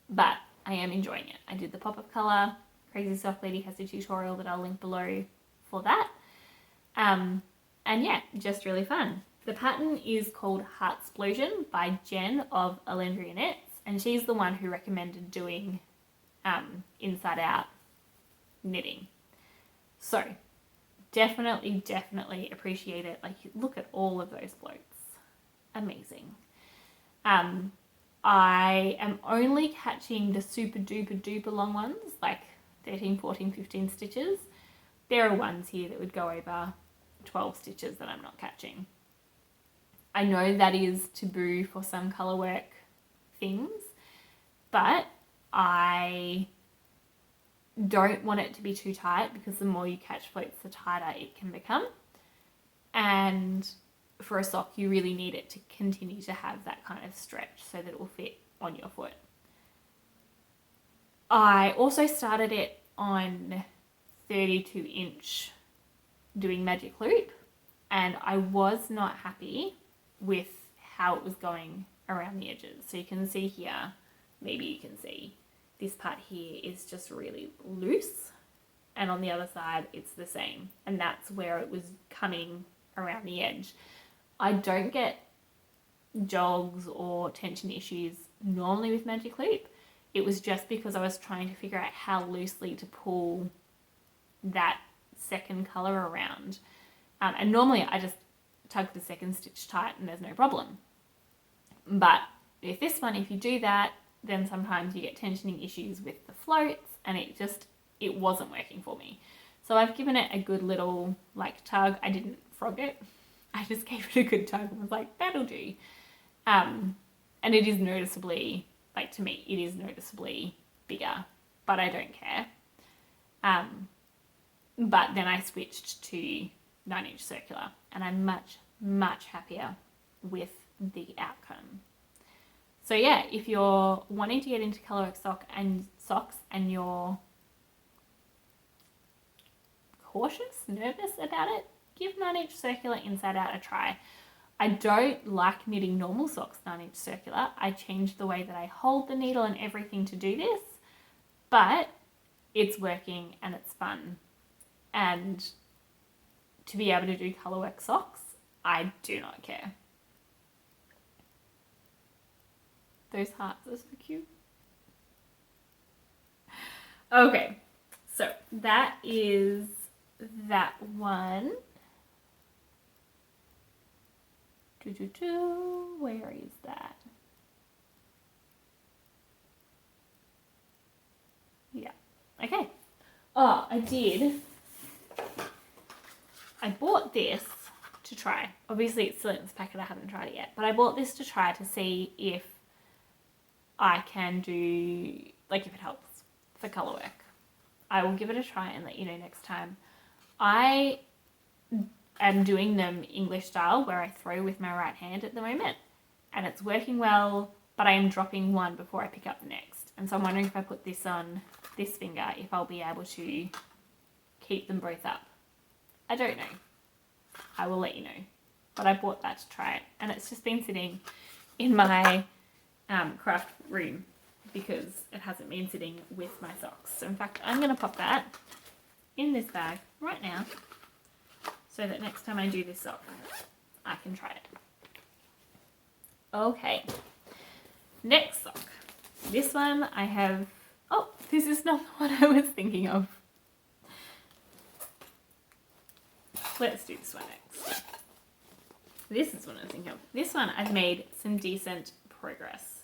But I am enjoying it. I did the pop-up colour. Crazy Sock Lady has a tutorial that I'll link below for that. And yeah, just really fun. The pattern is called Heartsplosion by Jen of Alendria Knits, and she's the one who recommended doing inside out knitting. So definitely appreciate it. Like, look at all of those floats. Amazing. I am only catching the super duper long ones, like 13, 14, 15 stitches. There are ones here that would go over 12 stitches that I'm not catching. I know that is taboo for some colourwork things, but I don't want it to be too tight because the more you catch floats, the tighter it can become. And for a sock, you really need it to continue to have that kind of stretch so that it will fit on your foot. I also started it on 32-inch doing magic loop, and I was not happy with how it was going around the edges. So you can see here, maybe you can see this part here is just really loose, and on the other side it's the same, and that's where it was coming around the edge. I don't get jogs or tension issues normally with magic loop. It was just because I was trying to figure out how loosely to pull that second colour around. And normally I just tug the second stitch tight and there's no problem. But with this one, if you do that, then sometimes you get tensioning issues with the floats, and it wasn't working for me. So I've given it a good little like tug. I didn't frog it. I just gave it a good tug and was like, that'll do. And it is noticeably, like to me, it is noticeably bigger, but I don't care. But then I switched to 9-inch circular, and I'm much, much happier with the outcome. So yeah, if you're wanting to get into colorwork socks and you're cautious, nervous about it, give 9-inch circular inside out a try. I don't like knitting normal socks 9-inch circular. I changed the way that I hold the needle and everything to do this, but it's working and it's fun. And to be able to do colorwork socks, I do not care. Those hearts are so cute. Okay, so that is that one. Where is that? Yeah, okay. Oh, I bought this to try. Obviously it's still in this packet, I haven't tried it yet, but I bought this to try to see if I can do, like if it helps for colorwork. I will give it a try and let you know next time. I am doing them English style where I throw with my right hand at the moment, and it's working well, but I am dropping one before I pick up the next. And so I'm wondering if I put this on this finger, if I'll be able to keep them both up. I don't know. I will let you know. But I bought that to try it, and it's just been sitting in my craft room because it hasn't been sitting with my socks. So in fact, I'm going to pop that in this bag right now so that next time I do this sock, I can try it. Okay, next sock. This one I have, oh, this is not the one I was thinking of. Let's do this one next. This is what I was thinking of. This one I've made some decent progress.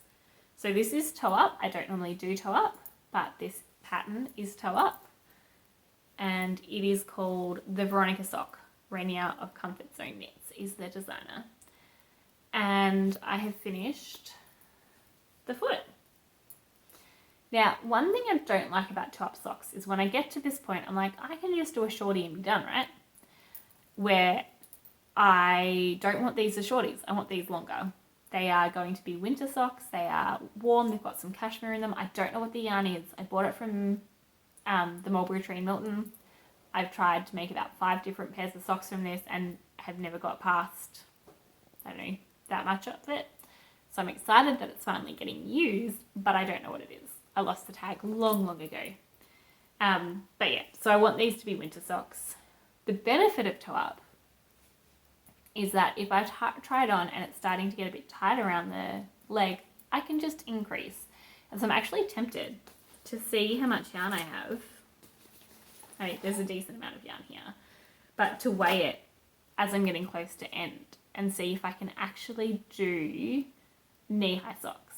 So this is toe up. I don't normally do toe up, but this pattern is toe up. And it is called the Veronica Sock. Renia of Comfort Zone Knits is the designer. And I have finished the foot. Now, one thing I don't like about toe up socks is when I get to this point, I'm like, I can just do a shorty and be done, right? Where I don't want these as shorties. I want these longer. They are going to be winter socks. They are warm. They've got some cashmere in them. I don't know what the yarn is. I bought it from the Mulberry Tree in Litton. I've tried to make about 5 different pairs of socks from this and have never got past, I don't know, that much of it. So I'm excited that it's finally getting used, but I don't know what it is. I lost the tag long ago. But yeah, so I want these to be winter socks. The benefit of toe up is that if I try it on and it's starting to get a bit tight around the leg, I can just increase. And so I'm actually tempted to see how much yarn I have. I mean, there's a decent amount of yarn here, but to weigh it as I'm getting close to end and see if I can actually do knee-high socks.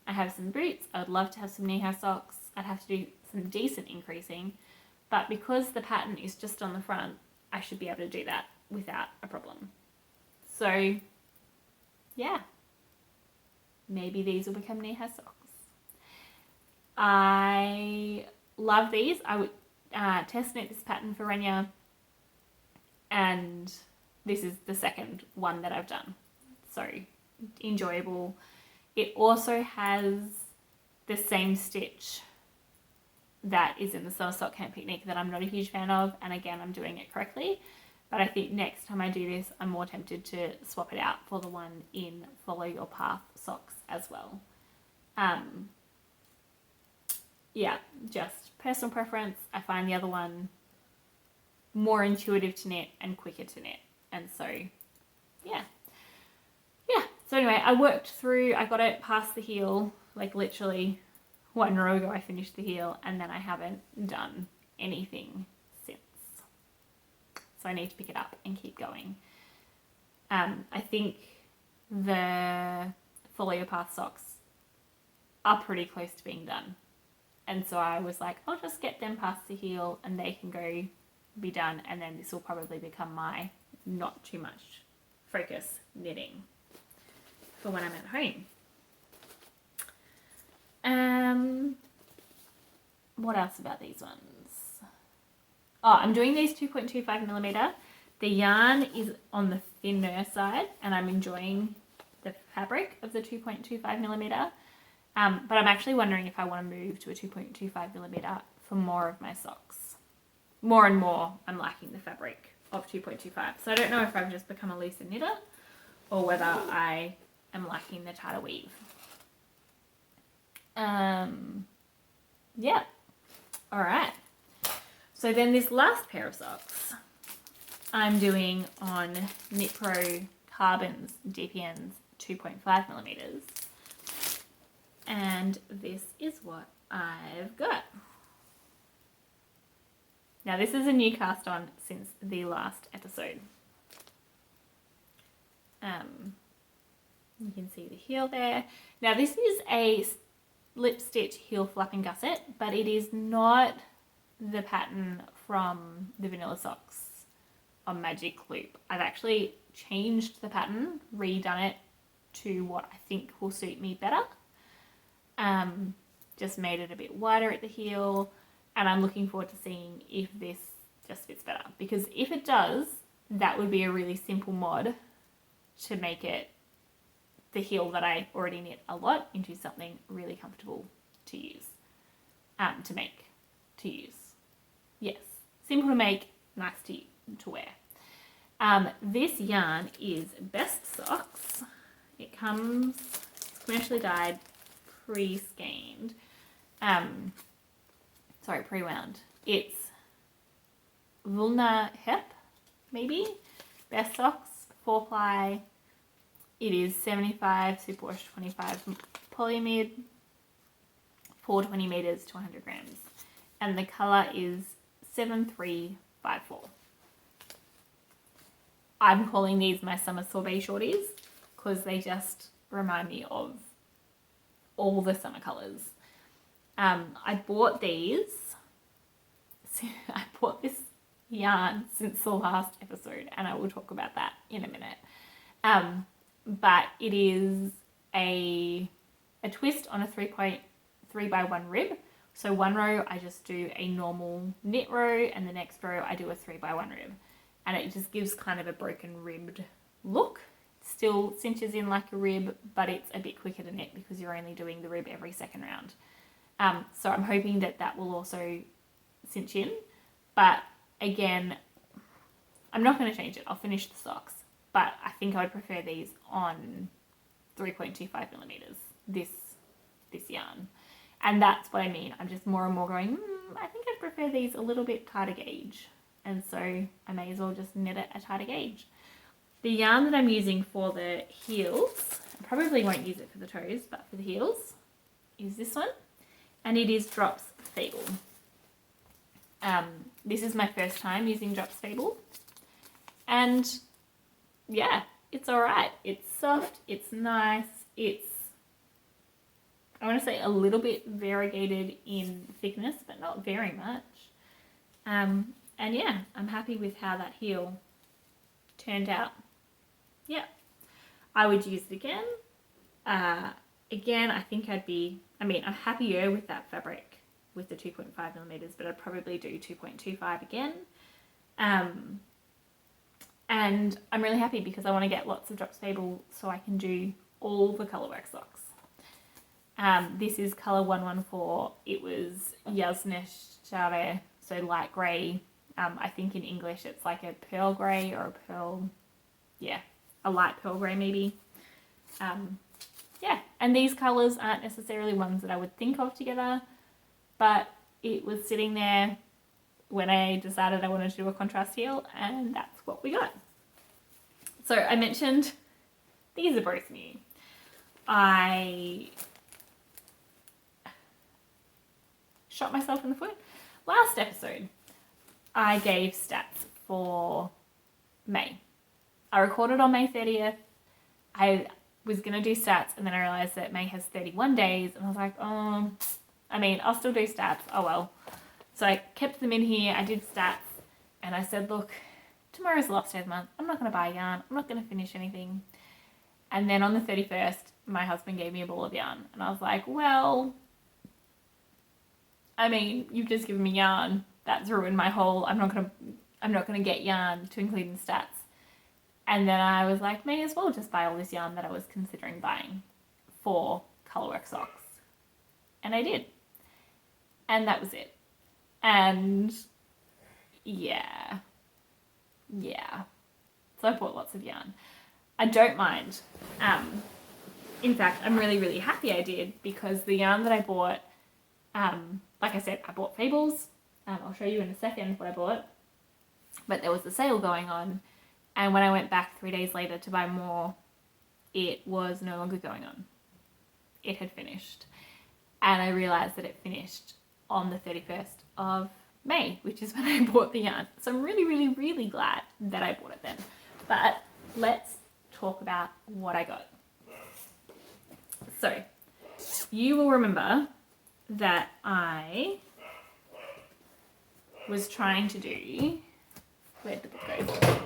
I have some boots. I would love to have some knee-high socks. I'd have to do some decent increasing, but because the pattern is just on the front, I should be able to do that without a problem. So yeah, maybe these will become knee-high socks. I love these. I would test knit this pattern for Renia, and this is the second one that I've done. So enjoyable. It also has the same stitch that is in the Summer Sock Camp Picnic that I'm not a huge fan of, and again, I'm doing it correctly. But I think next time I do this, I'm more tempted to swap it out for the one in Follow Your Path socks as well. Yeah, just personal preference. I find the other one more intuitive to knit and quicker to knit. And so, yeah. So anyway, I got it past the heel, like literally 1 row ago I finished the heel, and then I haven't done anything since. So I need to pick it up and keep going. I think the Follow Your Path socks are pretty close to being done. And so I was like, I'll just get them past the heel and they can go be done. And then this will probably become my not too much focus knitting for when I'm at home. What else about these ones? Oh, I'm doing these 2.25 millimeter. The yarn is on the thinner side, and I'm enjoying the fabric of the 2.25 millimeter. But I'm actually wondering if I want to move to a 2.25 millimeter for more of my socks. More and more, I'm liking the fabric of 2.25. So I don't know if I've just become a looser knitter or whether I am liking the tighter weave. Yeah. All right. So then this last pair of socks I'm doing on Knit Pro Carbon's DPN's 2.5 millimeters. And this is what I've got. Now this is a new cast on since the last episode. You can see the heel there. Now this is a lip stitch heel flap and gusset, but it is not the pattern from the Vanilla Socks on Magic Loop. I've actually changed the pattern, redone it to what I think will suit me better. Just made it a bit wider at the heel, and I'm looking forward to seeing if this just fits better, because if it does, that would be a really simple mod to make it the heel that I already knit a lot into something really comfortable to use, to use. Yes, simple to make, nice to wear. This yarn is Best Socks. It comes commercially dyed, pre-skeined, pre-wound. It's Vulna Hep, maybe. Best Socks, 4-ply. It is 75 superwash 25 polyamide, 420 meters to 100 grams, and the color is 7354. I'm calling these my summer sorbet shorties because they just remind me of all the summer colors. I bought these. I bought this yarn since the last episode, and I will talk about that in a minute. But it is a twist on a 3x1 rib. So one row I just do a normal knit row, and the next row I do a 3x1 rib, and it just gives kind of a broken ribbed look. Still cinches in like a rib, but it's a bit quicker to knit because you're only doing the rib every second round. So I'm hoping that that will also cinch in, but again, I'm not going to change it. I'll finish the socks, but I think I would prefer these on 3.25 millimeters, this yarn. And that's what I mean. I'm just more and more going, I think I'd prefer these a little bit tighter gauge. And so I may as well just knit it a tighter gauge. The yarn that I'm using for the heels, I probably won't use it for the toes, but for the heels, is this one. And it is Drops Fable. This is my first time using Drops Fable. And yeah, it's alright. It's soft, it's nice, it's, I want to say a little bit variegated in thickness, but not very much. And yeah, I'm happy with how that heel turned out. Yeah, I would use it again. Again, I think I'm happier with that fabric with the 2.5 millimeters, but I'd probably do 2.25 again. And I'm really happy because I want to get lots of Drops Fable so I can do all the colourwork socks. This is colour 114. It was Jasne, so light grey. I think in English it's like a pearl grey or a pearl, a light pearl grey maybe. And these colours aren't necessarily ones that I would think of together, but it was sitting there when I decided I wanted to do a contrast heel, and that's what we got. So I mentioned these are both new. I shot myself in the foot. Last episode, I gave stats for May. I recorded on May 30th. I was going to do stats, and then I realised that May has 31 days, and I was like, I'll still do stats. Oh well. So I kept them in here. I did stats, and I said, look, tomorrow's the last day of the month. I'm not going to buy yarn. I'm not going to finish anything. And then on the 31st, my husband gave me a ball of yarn, and I was like, well, I mean, you've just given me yarn. That's ruined my whole, I'm not gonna get yarn to include in stats. And then I was like, may as well just buy all this yarn that I was considering buying for Colourwork socks. And I did. And that was it. And yeah. So I bought lots of yarn. I don't mind. In fact, I'm really, really happy I did, because the yarn that I bought, like I said, I bought Fables. I'll show you in a second what I bought. But there was a sale going on, and when I went back 3 days later to buy more, it was no longer going on. It had finished. And I realised that it finished on the 31st of May, which is when I bought the yarn. So I'm really, really, really glad that I bought it then. But let's talk about what I got. So you will remember that I was trying to do, where'd the book go?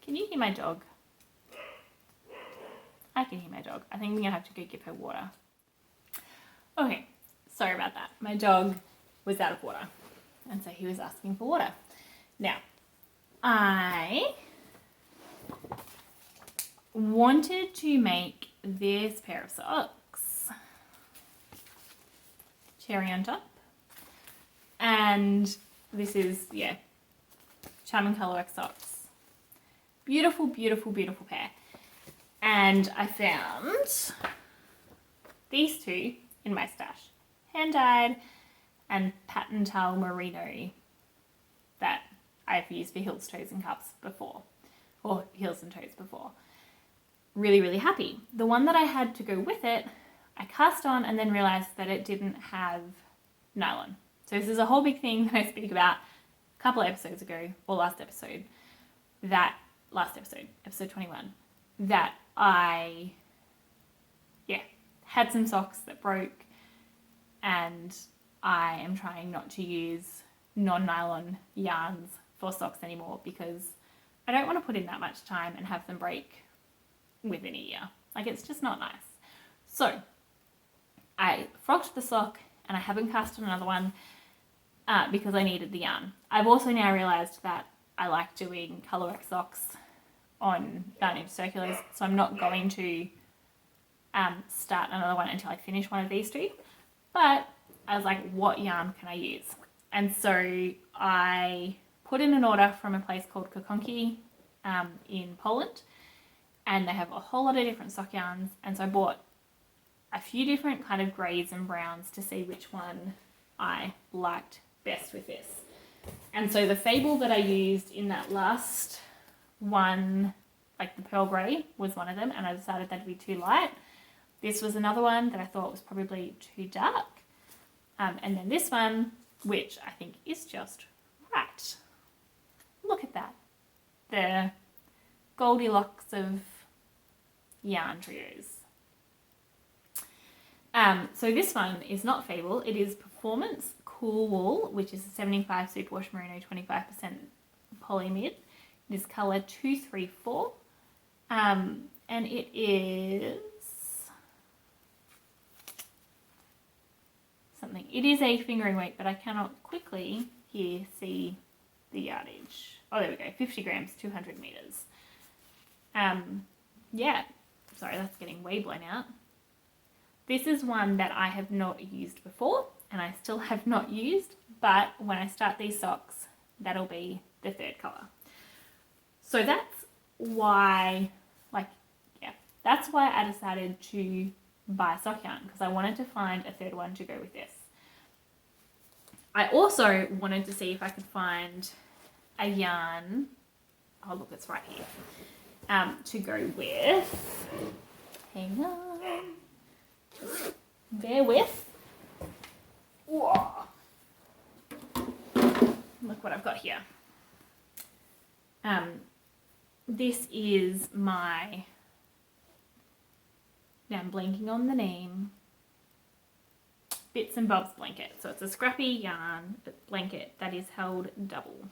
Can you hear my dog? I can hear my dog. I think I'm gonna have to go give her water. Okay, sorry about that. My dog was out of water, and so he was asking for water. Now, I wanted to make this pair of socks, cherry on top, and this is, yeah, Charming Colourwork socks. Beautiful, beautiful, beautiful pair. And I found these two in my stash, hand dyed and pattern towel merino, that I've used for heels, toes and cups before, or heels and toes before. Really, really happy. The one that I had to go with it, I cast on and then realized that it didn't have nylon. So this is a whole big thing that I speak about a couple of episodes ago, or episode 21, that I, had some socks that broke, and I am trying not to use non-nylon yarns for socks anymore, because I don't want to put in that much time and have them break within a year. Like, it's just not nice. So I frocked the sock, and I haven't cast on another one because I needed the yarn. I've also now realised that I like doing Colourwork socks on yarn inch circulars, so I'm not going to start another one until I finish one of these two. But I was like, what yarn can I use? And so I put in an order from a place called Kokonki in Poland, and they have a whole lot of different sock yarns, and so I bought a few different kind of greys and browns to see which one I liked best with this. And so the Fable that I used in that last one, like the pearl grey, was one of them, and I decided that'd be too light. This was another one that I thought was probably too dark. And then this one, which I think is just right. Look at that. The Goldilocks of yarn trios. So this one is not Fable, it is Performance Cool Wool, which is a 75 superwash merino, 25% polymid. It is colour 234, and it is something. It is a fingering weight, but I cannot quickly here see the yardage. Oh, there we go, 50 grams, 200 meters. Yeah, sorry, that's getting way blown out. This is one that I have not used before, and I still have not used, but when I start these socks, that'll be the third colour. So that's why, that's why I decided to buy sock yarn, because I wanted to find a third one to go with this. I also wanted to see if I could find a yarn, oh look, it's right here, to go with, hang on, just bear with. Whoa. Look what I've got here. This is my, now I'm blanking on the name, Bits and Bobs blanket. So it's a scrappy yarn blanket that is held double.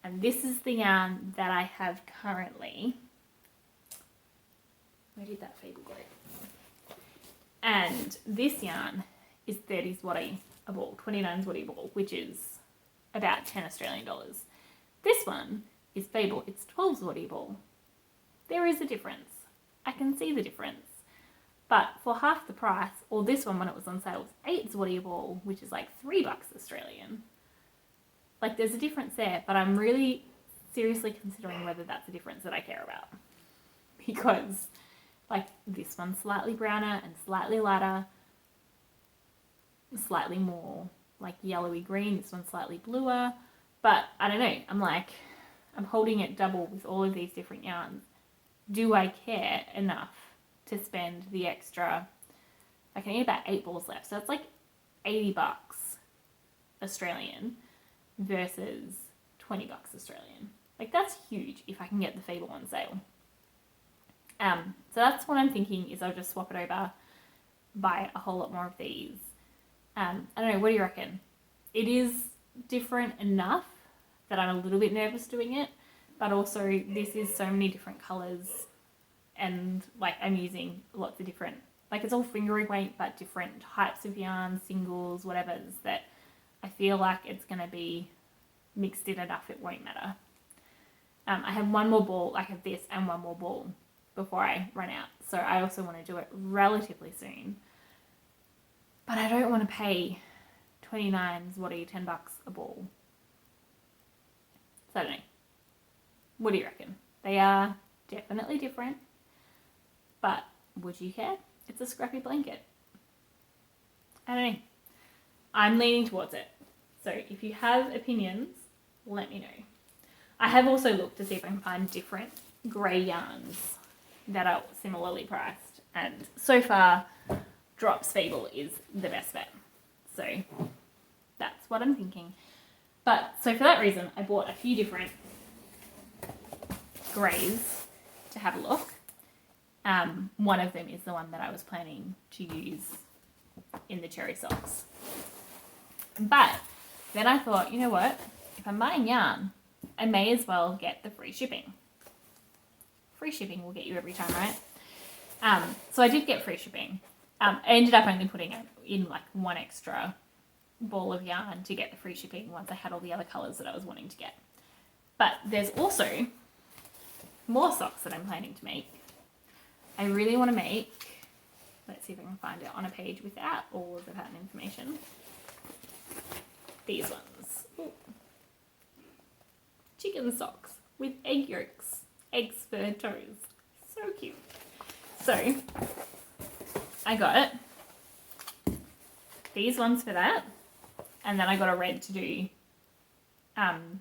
And this is the yarn that I have currently. Where did that Fable go? And this yarn is 30s Waddy. a ball, 29 zloty ball, which is about 10 Australian dollars. This one is Fable, it's 12 zloty ball. There is a difference. I can see the difference. But for half the price, or this one when it was on sale was 8 zloty ball, which is like $3 Australian. Like there's a difference there, but I'm really seriously considering whether that's a difference that I care about. Because like this one's slightly browner and slightly lighter, slightly more like yellowy green, this one's slightly bluer, but I don't know, I'm holding it double with all of these different yarns. Do I care enough to spend the extra? I can eat about 8 balls left, so it's like $80 Australian versus $20 Australian. Like that's huge if I can get the Fable on sale. So that's what I'm thinking, is I'll just swap it over, buy a whole lot more of these. I don't know, what do you reckon? It is different enough that I'm a little bit nervous doing it, but also this is so many different colours, and like I'm using lots of different, like it's all fingering weight, but different types of yarn, singles, whatever's, that I feel like it's going to be mixed in enough it won't matter. I have one more ball, I have this and one more ball before I run out, so I also want to do it relatively soon. But I don't want to pay 29 zloty, $10 a ball. So I don't know. What do you reckon? They are definitely different, but would you care? It's a scrappy blanket. I don't know. I'm leaning towards it. So if you have opinions, let me know. I have also looked to see if I can find different grey yarns that are similarly priced, and so far Drops Fable is the best bet. So that's what I'm thinking. But so for that reason, I bought a few different greys to have a look. One of them is the one that I was planning to use in the cherry socks. But then I thought, you know what? If I'm buying yarn, I may as well get the free shipping. Free shipping will get you every time, right? So I did get free shipping. I ended up only putting in like one extra ball of yarn to get the free shipping once I had all the other colours that I was wanting to get. But there's also more socks that I'm planning to make. I really want to make, let's see if I can find it on a page without all of the pattern information. These ones. Ooh. Chicken socks with egg yolks, eggs for toes. So cute. So I got these ones for that, and then I got a red to do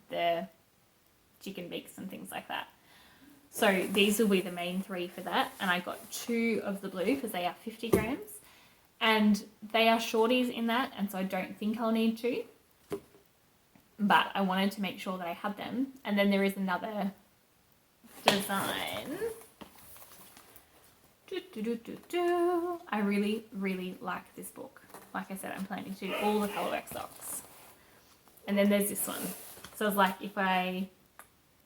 the chicken beaks and things like that. So these will be the main 3 for that, and I got 2 of the blue because they are 50 grams, and they are shorties in that, and so I don't think I'll need 2, but I wanted to make sure that I had them. And then there is another design. I really, really like this book. Like I said, I'm planning to do all the colourwork socks. And then there's this one. So it's like if I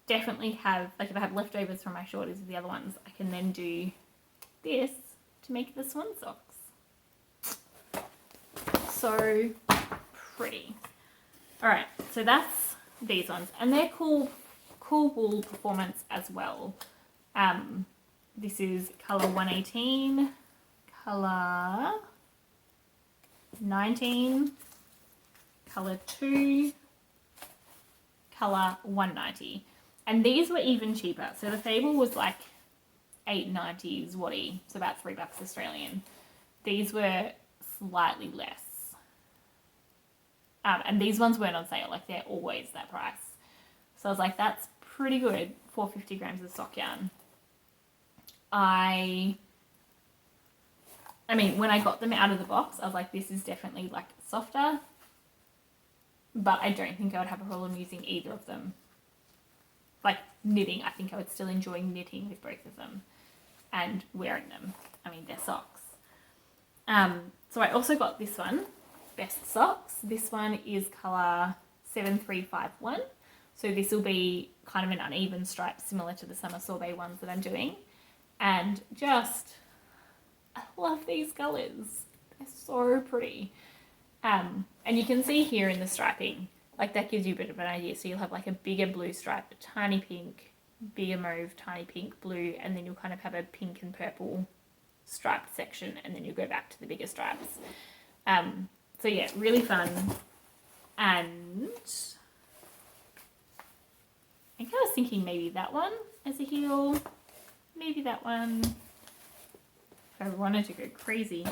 definitely have, like if I have leftovers from my shorties of the other ones, I can then do this to make the swan socks. So pretty. Alright, so that's these ones. And they're cool wool performance as well. This is colour 118, colour 19, colour 2, colour 190. And these were even cheaper. So the Fable was like $8.90 zloty, so about $3 Australian. These were slightly less. And these ones weren't on sale, like they're always that price. So I was like, that's pretty good for 50 grams of sock yarn. I mean, when I got them out of the box, I was like, this is definitely like softer, but I don't think I would have a problem using either of them. Like knitting, I think I would still enjoy knitting with both of them and wearing them. I mean, they're socks. So I also got this one, Best Socks. This one is colour 7351. So this will be kind of an uneven stripe similar to the Summer Sorbet ones that I'm doing. And just, I love these colours. They're so pretty. And you can see here in the striping, like that gives you a bit of an idea. So you'll have like a bigger blue stripe, a tiny pink, bigger mauve, tiny pink, blue, and then you'll kind of have a pink and purple striped section, and then you'll go back to the bigger stripes. So yeah, really fun. And I think I was thinking maybe that one as a heel, maybe that one if I wanted to go crazy.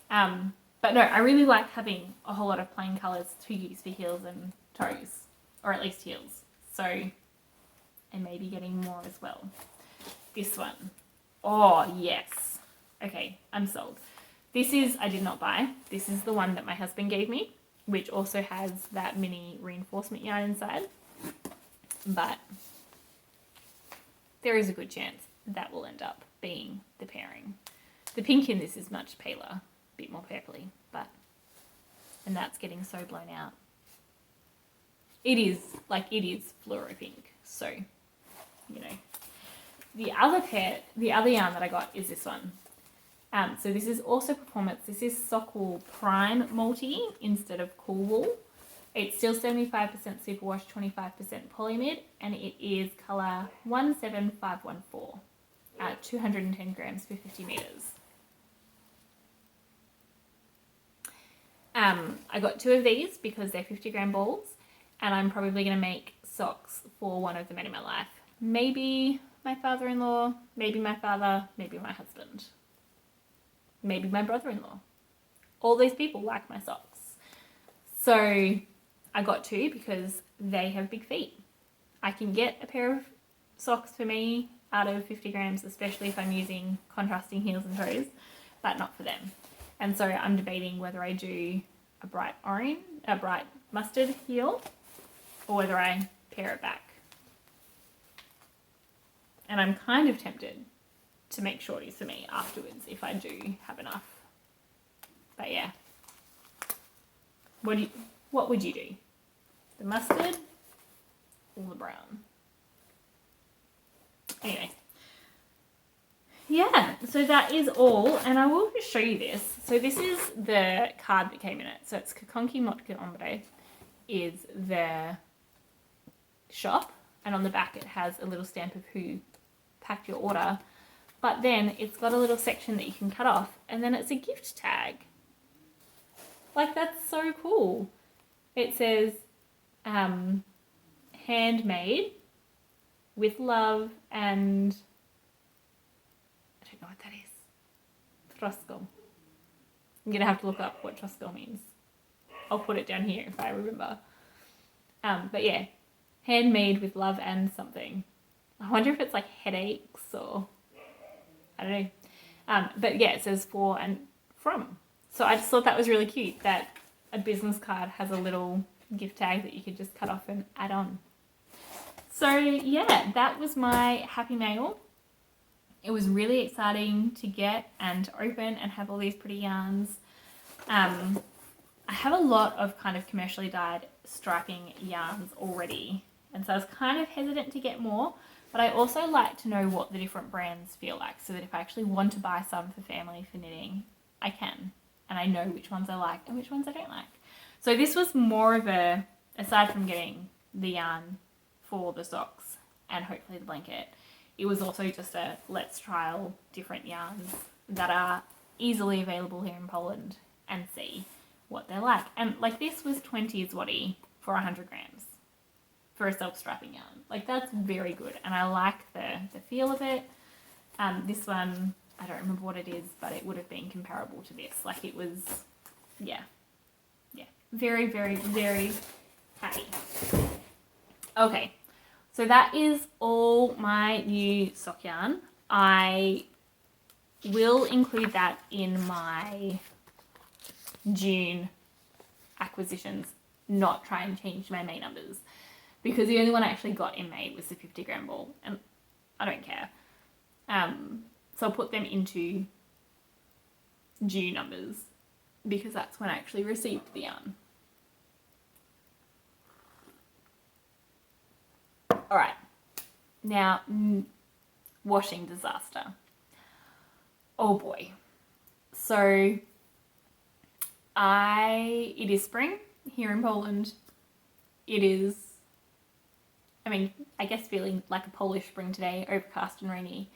But no, I really like having a whole lot of plain colours to use for heels and toes, or at least heels. So, and maybe getting more as well. This one. Oh, yes. Okay, I'm sold. This is, I did not buy. This is the one that my husband gave me, which also has that mini reinforcement yarn inside. But there is a good chance that will end up being the pairing. The pink in this is much paler, a bit more purpley, and that's getting so blown out. It is fluoro pink, so, you know. The other yarn that I got is this one. So this is also performance. This is sock wool prime multi instead of cool wool. It's still 75% superwash, 25% polymid, and it is colour 17514 at 210 grams per 50 metres. I got 2 of these because they're 50-gram balls, and I'm probably going to make socks for one of the men in my life. Maybe my father-in-law, maybe my father, maybe my husband, maybe my brother-in-law. All these people like my socks. So I got 2 because they have big feet. I can get a pair of socks for me out of 50 grams, especially if I'm using contrasting heels and toes, but not for them. And so I'm debating whether I do a bright mustard heel, or whether I pair it back. And I'm kind of tempted to make shorties for me afterwards if I do have enough. But yeah. What would you do? The mustard or the brown? Anyway. Yeah, so that is all, and I will just show you this. So this is the card that came in it. So it's Kakonki Motka Ombre is the shop, and on the back it has a little stamp of who packed your order. But then it's got a little section that you can cut off, and then it's a gift tag. Like, that's so cool. It says, handmade with love and I don't know what that is. Trosko. I'm going to have to look up what Trosko means. I'll put it down here if I remember. But yeah, handmade with love and something. I wonder if it's like headaches or I don't know. But yeah, it says for and from. So I just thought that was really cute that a business card has a little gift tag that you could just cut off and add on. So yeah, that was my happy mail. It was really exciting to get and to open and have all these pretty yarns. I have a lot of kind of commercially dyed striping yarns already, and so I was kind of hesitant to get more, but I also like to know what the different brands feel like so that if I actually want to buy some for family for knitting, I can, and I know which ones I like and which ones I don't like. So this was more of a, aside from getting the yarn for the socks and hopefully the blanket, it was also just a let's trial different yarns that are easily available here in Poland and see what they're like. And like this was 20 zloty for 100 grams for a self-strapping yarn. Like that's very good, and I like the feel of it. This one, I don't remember what it is, but it would have been comparable to this. Like it was, yeah, very, very, very happy. Okay. So that is all my new sock yarn. I will include that in my June acquisitions, not try and change my May numbers, because the only one I actually got in May was the 50-gram ball, and I don't care. So I'll put them into June numbers because that's when I actually received the yarn. All right, now washing disaster. Oh boy. So It is spring here in Poland. It is, I mean, I guess feeling like a Polish spring today, overcast and rainy.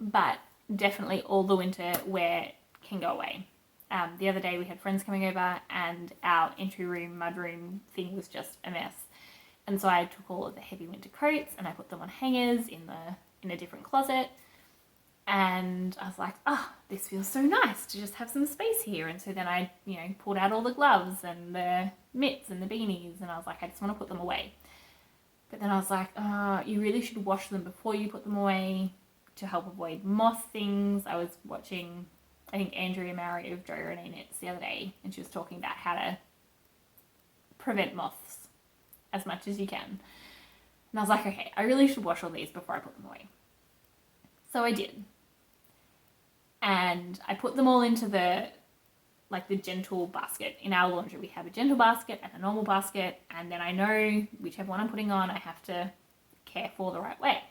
But definitely all the winter wear can go away. The other day we had friends coming over and our entry room, mudroom thing was just a mess. And so I took all of the heavy winter coats and I put them on hangers in a different closet. And I was like, oh, this feels so nice to just have some space here. And so then I, pulled out all the gloves and the mitts and the beanies. And I was like, I just want to put them away. But then I was like, you really should wash them before you put them away to help avoid moth things. I was watching, I think, Andrea Mowry of Trigradient the other day. And she was talking about how to prevent moths as much as you can. And I was like, okay, I really should wash all these before I put them away. So I did. And I put them all into the gentle basket. In our laundry, we have a gentle basket and a normal basket. And then I know whichever one I'm putting on, I have to care for the right way.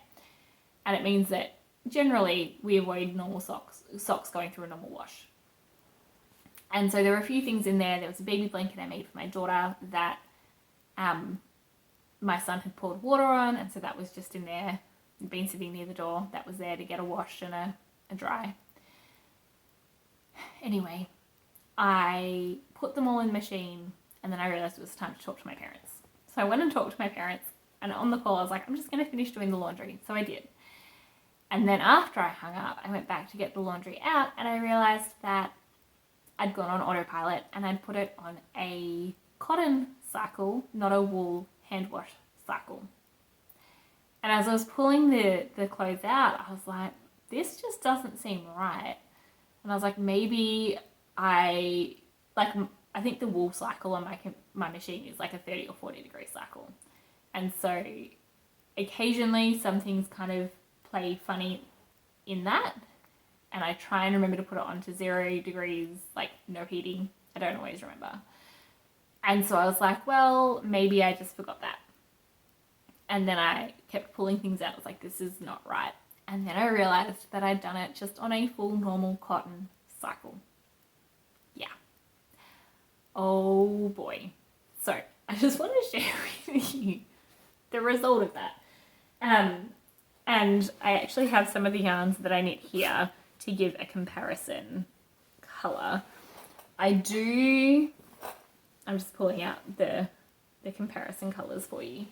And it means that generally we avoid normal socks going through a normal wash. And so there were a few things in there. There was a baby blanket I made for my daughter that my son had poured water on. And so that was just in there, been sitting near the door. That was there to get a wash and a dry. Anyway, I put them all in the machine and then I realized it was time to talk to my parents. So I went and talked to my parents, and on the call I was like, I'm just going to finish doing the laundry. So I did. And then after I hung up, I went back to get the laundry out and I realized that I'd gone on autopilot and I'd put it on a cotton cycle, not a wool hand wash cycle. And as I was pulling the clothes out, I was like, this just doesn't seem right. And I was like, maybe I think the wool cycle on my machine is like a 30 or 40 degree cycle. And so occasionally some things kind of play funny in that. And I try and remember to put it on to 0 degrees, like no heating. I don't always remember. And so I was like, well, maybe I just forgot that. And then I kept pulling things out. I was like, this is not right. And then I realized that I'd done it just on a full normal cotton cycle. Yeah. Oh boy. So I just want to share with you the result of that. And I actually have some of the yarns that I knit here to give a comparison colour. I'm just pulling out the comparison colours for you.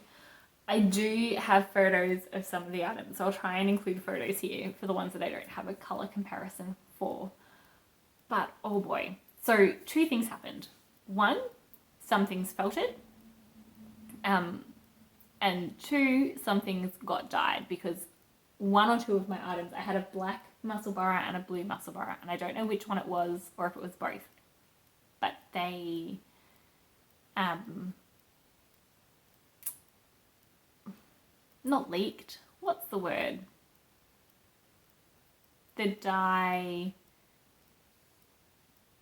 I do have photos of some of the items, so I'll try and include photos here for the ones that I don't have a colour comparison for. But oh boy. So 2 things happened. 1, some things felted. And 2, some things got dyed because 1 or 2 of my items, I had a black Musselboro and a blue Musselboro, and I don't know which one it was or if it was both. But they not leaked. What's the word? The dye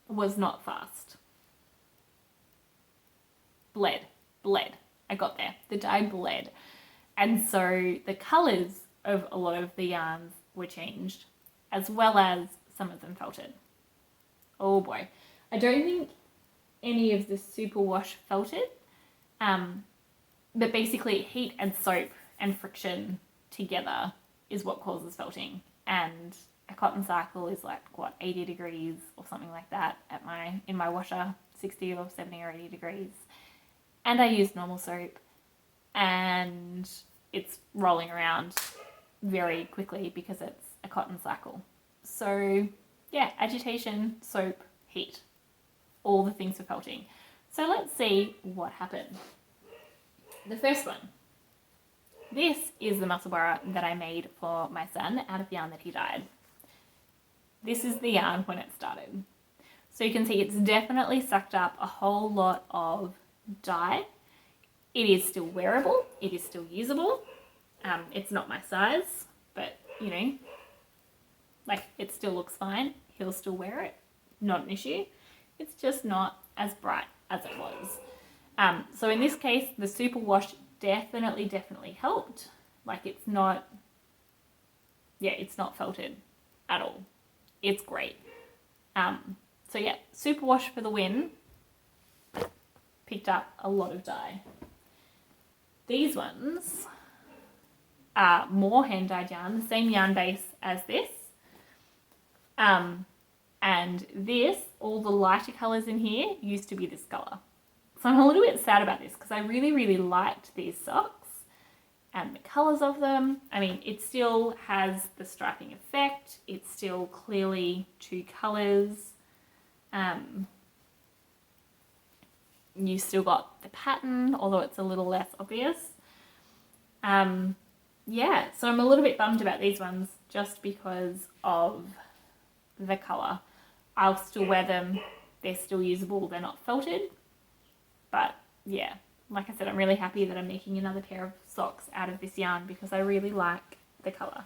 was not fast. Bled. I got there. The dye bled. And so the colours of a lot of the yarns were changed, as well as some of them felted. Oh boy. I don't think any of the superwash felted, but basically heat and soap and friction together is what causes felting. And a cotton cycle is like, 80 degrees or something like that in my washer, 60 or 70 or 80 degrees. And I use normal soap and it's rolling around very quickly because it's a cotton cycle. So yeah, agitation, soap, heat, all the things for felting. So let's see what happened. The first one. This is the Musselboro that I made for my son out of yarn that he dyed. This is the yarn when it started. So you can see it's definitely sucked up a whole lot of dye. It is still wearable. It is still usable. It's not my size, but it still looks fine. He'll still wear it. Not an issue. It's just not as bright as it was. So in this case, the superwash definitely helped. It's not felted at all. It's great. So yeah, superwash for the win. Picked up a lot of dye. These ones are more hand dyed yarn, the same yarn base as this. And this, all the lighter colours in here used to be this colour. So I'm a little bit sad about this because I really, really liked these socks and the colours of them. I mean, it still has the striping effect. It's still clearly two colours. You still got the pattern, although it's a little less obvious. Yeah, so I'm a little bit bummed about these ones just because of the colour. I'll still wear them. They're still usable. They're not felted. But yeah, like I said, I'm really happy that I'm making another pair of socks out of this yarn because I really like the colour.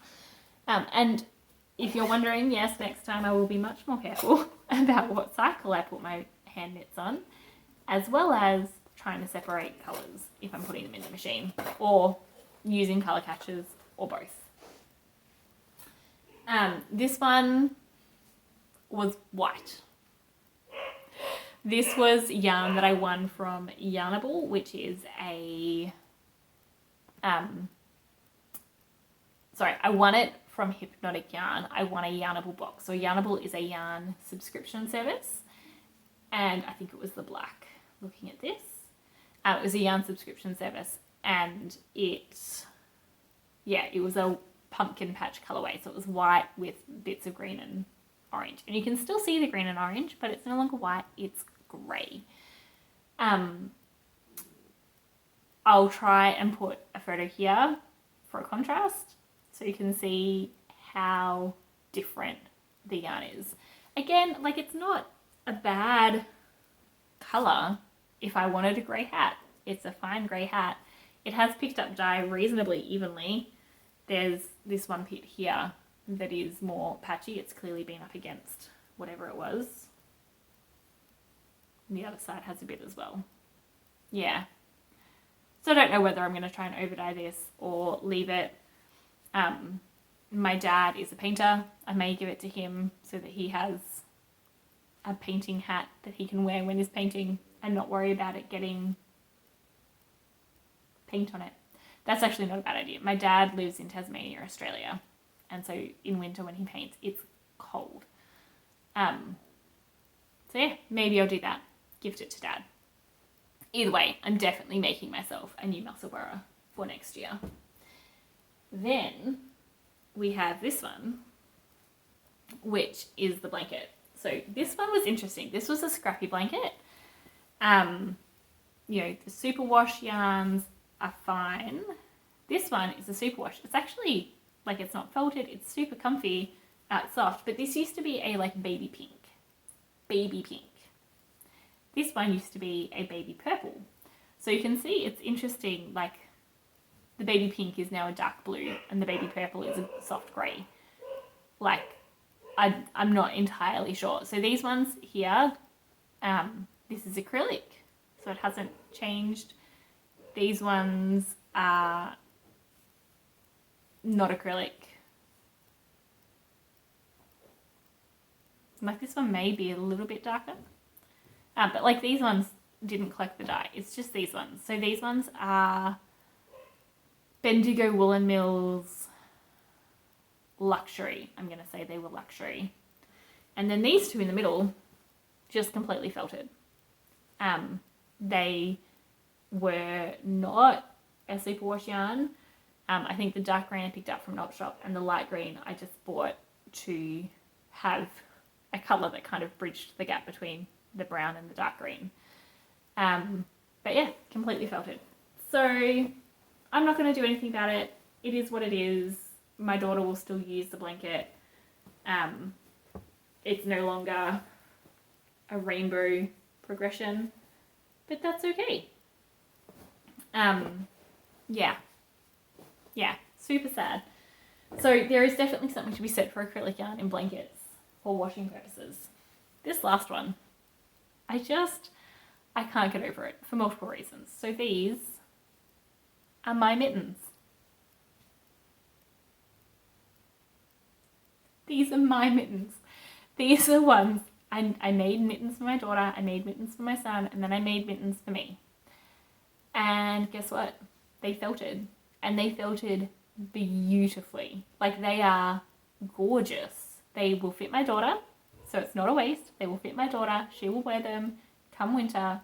And if you're wondering, yes, next time I will be much more careful about what cycle I put my hand knits on, as well as trying to separate colours if I'm putting them in the machine, or using colour catchers, or both. This one was white. This was yarn that I won from Yarnable, which is a, I won it from Hypnotic Yarn. I won a Yarnable box. So Yarnable is a yarn subscription service, and I think it was the black, looking at this. It was a yarn subscription service, and it was a pumpkin patch colorway. So it was white with bits of green and orange. And you can still see the green and orange, but it's no longer white, it's grey. I'll try and put a photo here for a contrast so you can see how different the yarn is. Again, like, it's not a bad colour if I wanted a grey hat. It's a fine grey hat. It has picked up dye reasonably evenly. There's this one bit here that is more patchy. It's clearly been up against whatever it was. And the other side has a bit as well. Yeah. So I don't know whether I'm going to try and overdye this or leave it. My dad is a painter. I may give it to him so that he has a painting hat that he can wear when he's painting and not worry about it getting paint on it. That's actually not a bad idea. My dad lives in Tasmania, Australia. And so in winter when he paints, it's cold. So yeah, maybe I'll do that. Gift it to Dad. Either way, I'm definitely making myself a new Musselboro for next year. Then we have this one, which is the blanket. So this one was interesting. This was a scrappy blanket. You know, the superwash yarns are fine. This one is a superwash. It's actually, like, it's not felted. It's super comfy, it's soft. But this used to be a, like, baby pink. Baby pink. This one used to be a baby purple. So you can see it's interesting, like, the baby pink is now a dark blue and the baby purple is a soft grey. Like, I'm not entirely sure. So these ones here, this is acrylic, so it hasn't changed. These ones are not acrylic. Like, this one may be a little bit darker. But like, these ones didn't collect the dye. It's just these ones. So these ones are Bendigo Woolen Mills Luxury. I'm going to say they were luxury. And then these two in the middle, just completely felted. They were not a superwash yarn. I think the dark green I picked up from Knot Shop and the light green I just bought to have a colour that kind of bridged the gap between the brown and the dark green. But yeah, completely felted. So I'm not going to do anything about it. It is what it is. My daughter will still use the blanket. It's no longer a rainbow progression, but that's okay. Yeah, super sad. So there is definitely something to be said for acrylic yarn in blankets for washing purposes. This last one, I can't get over it for multiple reasons. So these are my mittens. These are my mittens. These are ones I made mittens for my daughter, I made mittens for my son, and then I made mittens for me. And guess what? They felted. And they felted beautifully. Like, they are gorgeous. They will fit my daughter, so it's not a waste. They will fit my daughter. She will wear them come winter.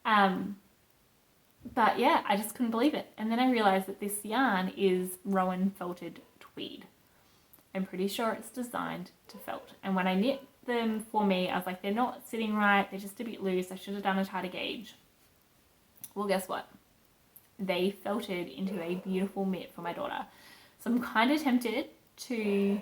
But yeah, I just couldn't believe it. And then I realized that this yarn is Rowan felted tweed. I'm pretty sure it's designed to felt. And when I knit them for me, I was like, they're not sitting right. They're just a bit loose. I should have done a tighter gauge. Well, guess what? They felted into a beautiful mitt for my daughter. So I'm kind of tempted to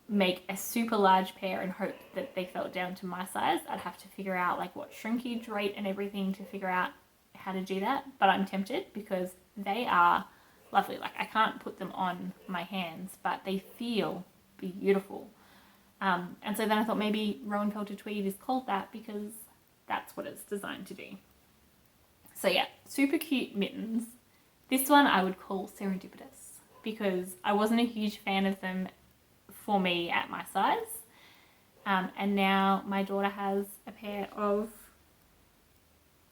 make a super large pair and hope that they felt down to my size. I'd have to figure out like what shrinkage rate and everything to figure out how to do that. But I'm tempted because they are lovely. Like, I can't put them on my hands, but they feel beautiful. And so then I thought maybe Rowan felted tweed is called that because that's what it's designed to do. So yeah, super cute mittens. This one I would call serendipitous because I wasn't a huge fan of them for me at my size. And now my daughter has a pair of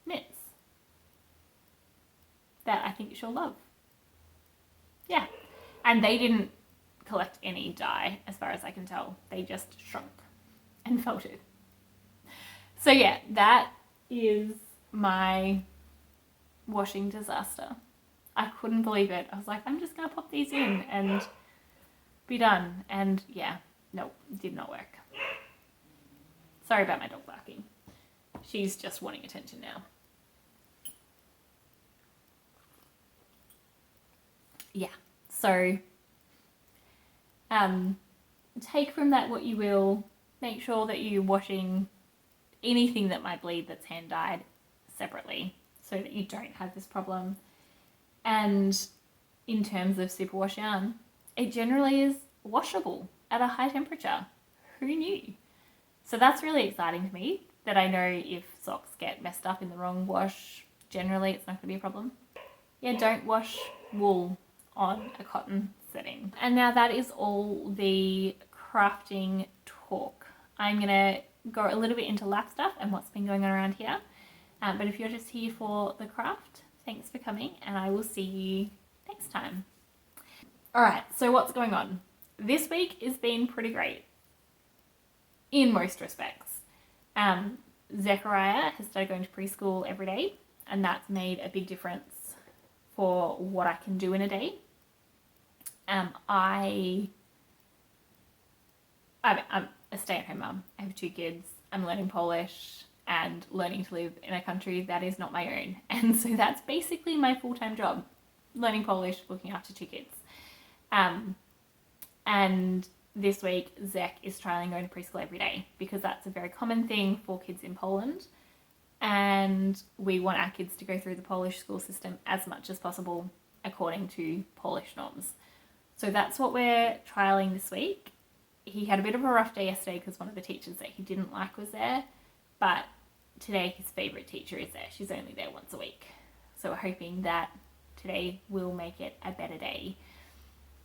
mitts that I think she'll love. Yeah, and they didn't collect any dye as far as I can tell. They just shrunk and felted. So yeah, that is my washing disaster. I couldn't believe it. I was like, I'm just gonna pop these in and be done. And yeah, nope, did not work. Sorry about my dog barking. She's just wanting attention now. Yeah, so take from that what you will. Make sure that you're washing anything that might bleed that's hand dyed separately so that you don't have this problem. And in terms of superwash yarn, it generally is washable at a high temperature. Who knew? So that's really exciting to me, that I know if socks get messed up in the wrong wash, generally it's not going to be a problem. Yeah, don't wash wool on a cotton setting. And now that is all the crafting talk. I'm going to go a little bit into lap stuff and what's been going on around here. But if you're just here for the craft, thanks for coming and I will see you next time. Alright, so what's going on? This week has been pretty great in most respects. Zechariah has started going to preschool every day and that's made a big difference for what I can do in a day. I'm a stay-at-home mum. I have 2 kids. I'm learning Polish and learning to live in a country that is not my own. And so that's basically my full-time job, learning Polish, looking after 2 kids. And this week, Zech is trialing going to preschool every day because that's a very common thing for kids in Poland. And we want our kids to go through the Polish school system as much as possible according to Polish norms. So that's what we're trialing this week. He had a bit of a rough day yesterday because one of the teachers that he didn't like was there, but today his favourite teacher is there. She's only there once a week. So we're hoping that today will make it a better day.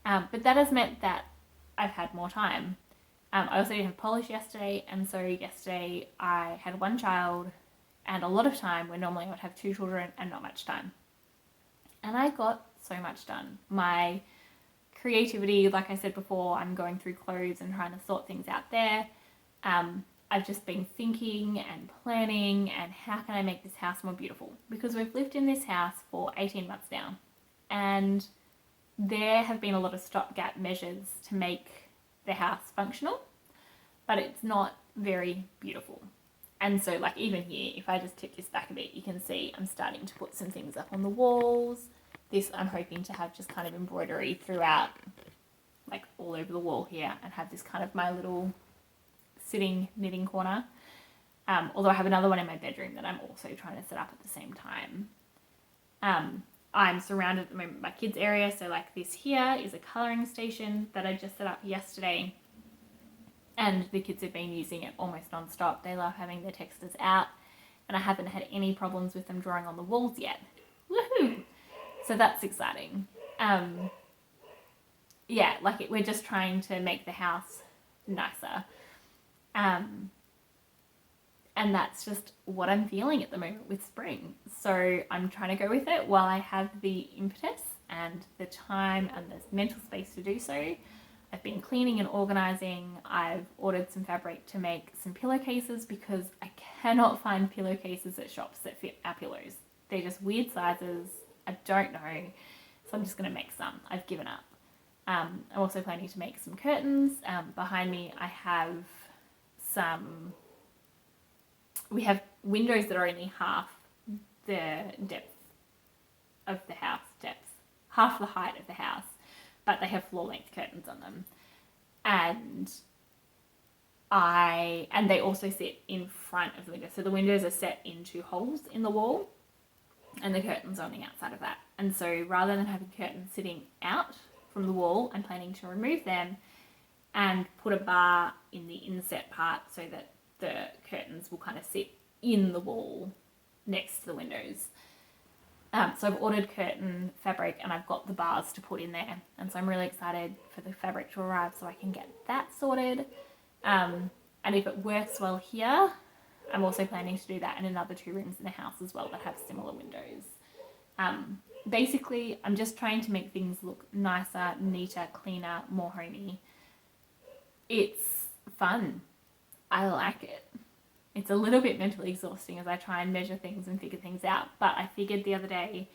But that has meant that I've had more time. I also didn't have Polish yesterday, and so yesterday I had 1 child and a lot of time where normally I would have 2 children and not much time. And I got so much done. My creativity, like I said before, I'm going through clothes and trying to sort things out there. I've just been thinking and planning and how can I make this house more beautiful? Because we've lived in this house for 18 months now and there have been a lot of stopgap measures to make the house functional, but it's not very beautiful. And so like even here, if I just tip this back a bit, you can see I'm starting to put some things up on the walls. This I'm hoping to have just kind of embroidery throughout, like all over the wall here, and have this kind of my little sitting knitting corner. Although I have another one in my bedroom that I'm also trying to set up at the same time. I'm surrounded at the moment by my kids' area, so like this here is a colouring station that I just set up yesterday. And the kids have been using it almost non-stop. They love having their textures out, and I haven't had any problems with them drawing on the walls yet. Woohoo! So that's exciting. Yeah, like we're just trying to make the house nicer. And that's just what I'm feeling at the moment with spring. So I'm trying to go with it while I have the impetus and the time and the mental space to do so. I've been cleaning and organising. I've ordered some fabric to make some pillowcases because I cannot find pillowcases at shops that fit our pillows. They're just weird sizes. I don't know. So I'm just going to make some. I've given up. I'm also planning to make some curtains. Behind me I have we have windows that are only half the depth of the house, half the height of the house, but they have floor length curtains on them. And they also sit in front of the window. So the windows are set into holes in the wall and the curtains are on the outside of that. And so rather than having curtains sitting out from the wall, I'm planning to remove them and put a bar in the inset part so that the curtains will kind of sit in the wall next to the windows. So I've ordered curtain fabric and I've got the bars to put in there. And so I'm really excited for the fabric to arrive so I can get that sorted. And if it works well here, I'm also planning to do that in another 2 rooms in the house as well that have similar windows. Basically, I'm just trying to make things look nicer, neater, cleaner, more homey. It's fun. I like it. It's a little bit mentally exhausting as I try and measure things and figure things out, but I figured the other day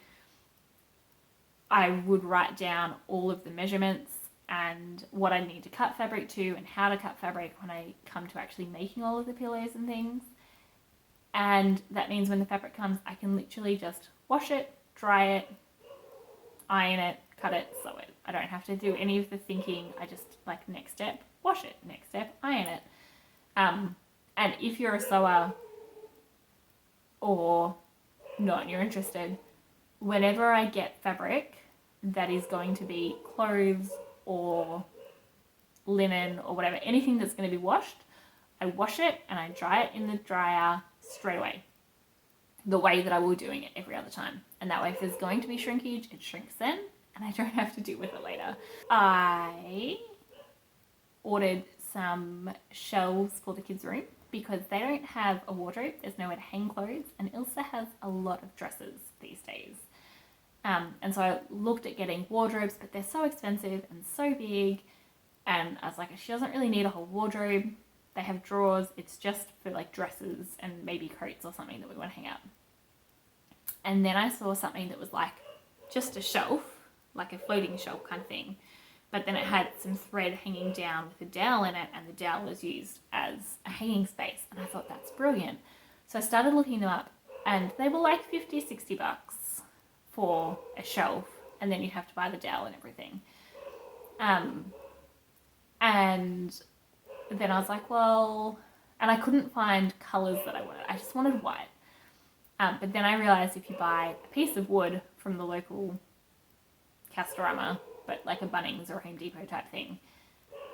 I would write down all of the measurements and what I need to cut fabric to and how to cut fabric when I come to actually making all of the pillows and things. And that means when the fabric comes, I can literally just wash it, dry it, iron it, cut it, sew it. I don't have to do any of the thinking. I just, like, next step, wash it, next step, iron it. And if you're a sewer or not and you're interested, whenever I get fabric that is going to be clothes or linen or whatever, anything that's going to be washed, I wash it and I dry it in the dryer straight away, the way that I will doing it every other time. And that way, if there's going to be shrinkage, it shrinks then and I don't have to deal with it later. I ordered some shelves for the kids' room because they don't have a wardrobe, there's nowhere to hang clothes, and Ilsa has a lot of dresses these days. And so I looked at getting wardrobes, but they're so expensive and so big, and I was like, she doesn't really need a whole wardrobe. They have drawers, it's just for like dresses and maybe coats or something that we want to hang up. And then I saw something that was like just a shelf, like a floating shelf kind of thing, but then it had some thread hanging down with a dowel in it, and the dowel was used as a hanging space, and I thought that's brilliant. So I started looking them up, and they were like $50-$60 for a shelf, and then you'd have to buy the dowel and everything. And then I was like, well, and I couldn't find colours that I wanted. I just wanted white. But then I realised if you buy a piece of wood from the local Castorama, but like a Bunnings or a Home Depot type thing,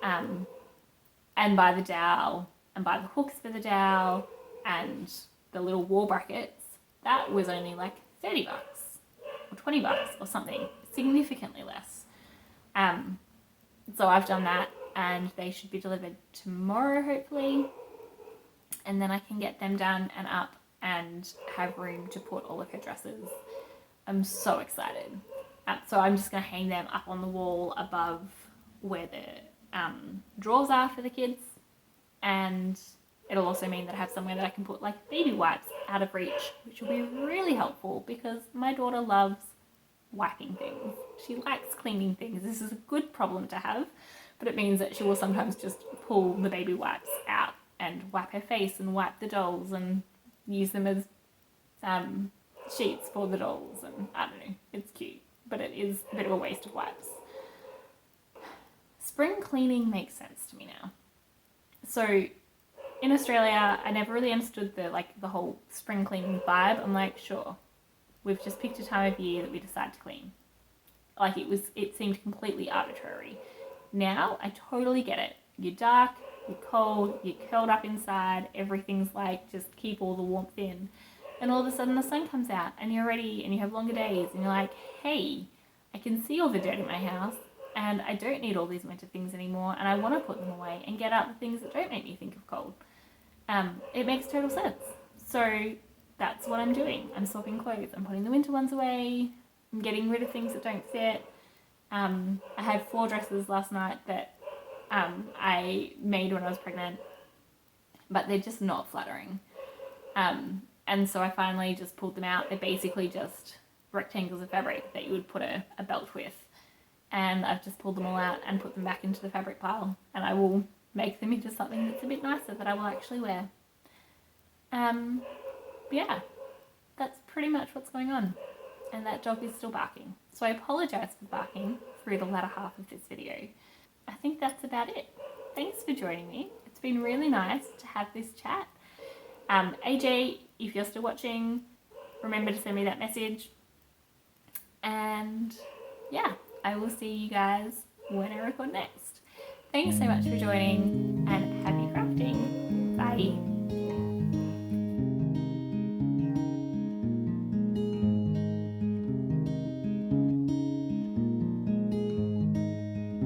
and buy the dowel and buy the hooks for the dowel and the little wall brackets, that was only like $30 or $20 or something, significantly less. So I've done that, and they should be delivered tomorrow hopefully, and then I can get them done and up and have room to put all of her dresses. I'm so excited. So I'm just going to hang them up on the wall above where the drawers are for the kids, and it'll also mean that I have somewhere that I can put like baby wipes out of reach, which will be really helpful because my daughter loves wiping things. She likes cleaning things. This is a good problem to have, but it means that she will sometimes just pull the baby wipes out and wipe her face and wipe the dolls and use them as sheets for the dolls, and I don't know, it's cute, but it is a bit of a waste of wipes. Spring cleaning makes sense to me now. So in Australia, I never really understood the whole spring cleaning vibe. I'm like, sure, we've just picked a time of year that we decide to clean. Like it seemed completely arbitrary. Now I totally get it. You're dark, you're cold, you're curled up inside, everything's like, just keep all the warmth in. And all of a sudden the sun comes out and you're ready and you have longer days and you're like, hey, I can see all the dirt in my house and I don't need all these winter things anymore, and I want to put them away and get out the things that don't make me think of cold. it makes total sense. So that's what I'm doing. I'm swapping clothes. I'm putting the winter ones away. I'm getting rid of things that don't fit. I had 4 dresses last night that I made when I was pregnant, but they're just not flattering. And so I finally just pulled them out. They're basically just rectangles of fabric that you would put a belt with. And I've just pulled them all out and put them back into the fabric pile. And I will make them into something that's a bit nicer that I will actually wear. But yeah, that's pretty much what's going on. And that dog is still barking. So I apologise for barking through the latter half of this video. I think that's about it. Thanks for joining me. It's been really nice to have this chat. AJ, if you're still watching, remember to send me that message. And yeah, I will see you guys when I record next. Thanks so much for joining and happy crafting. Bye.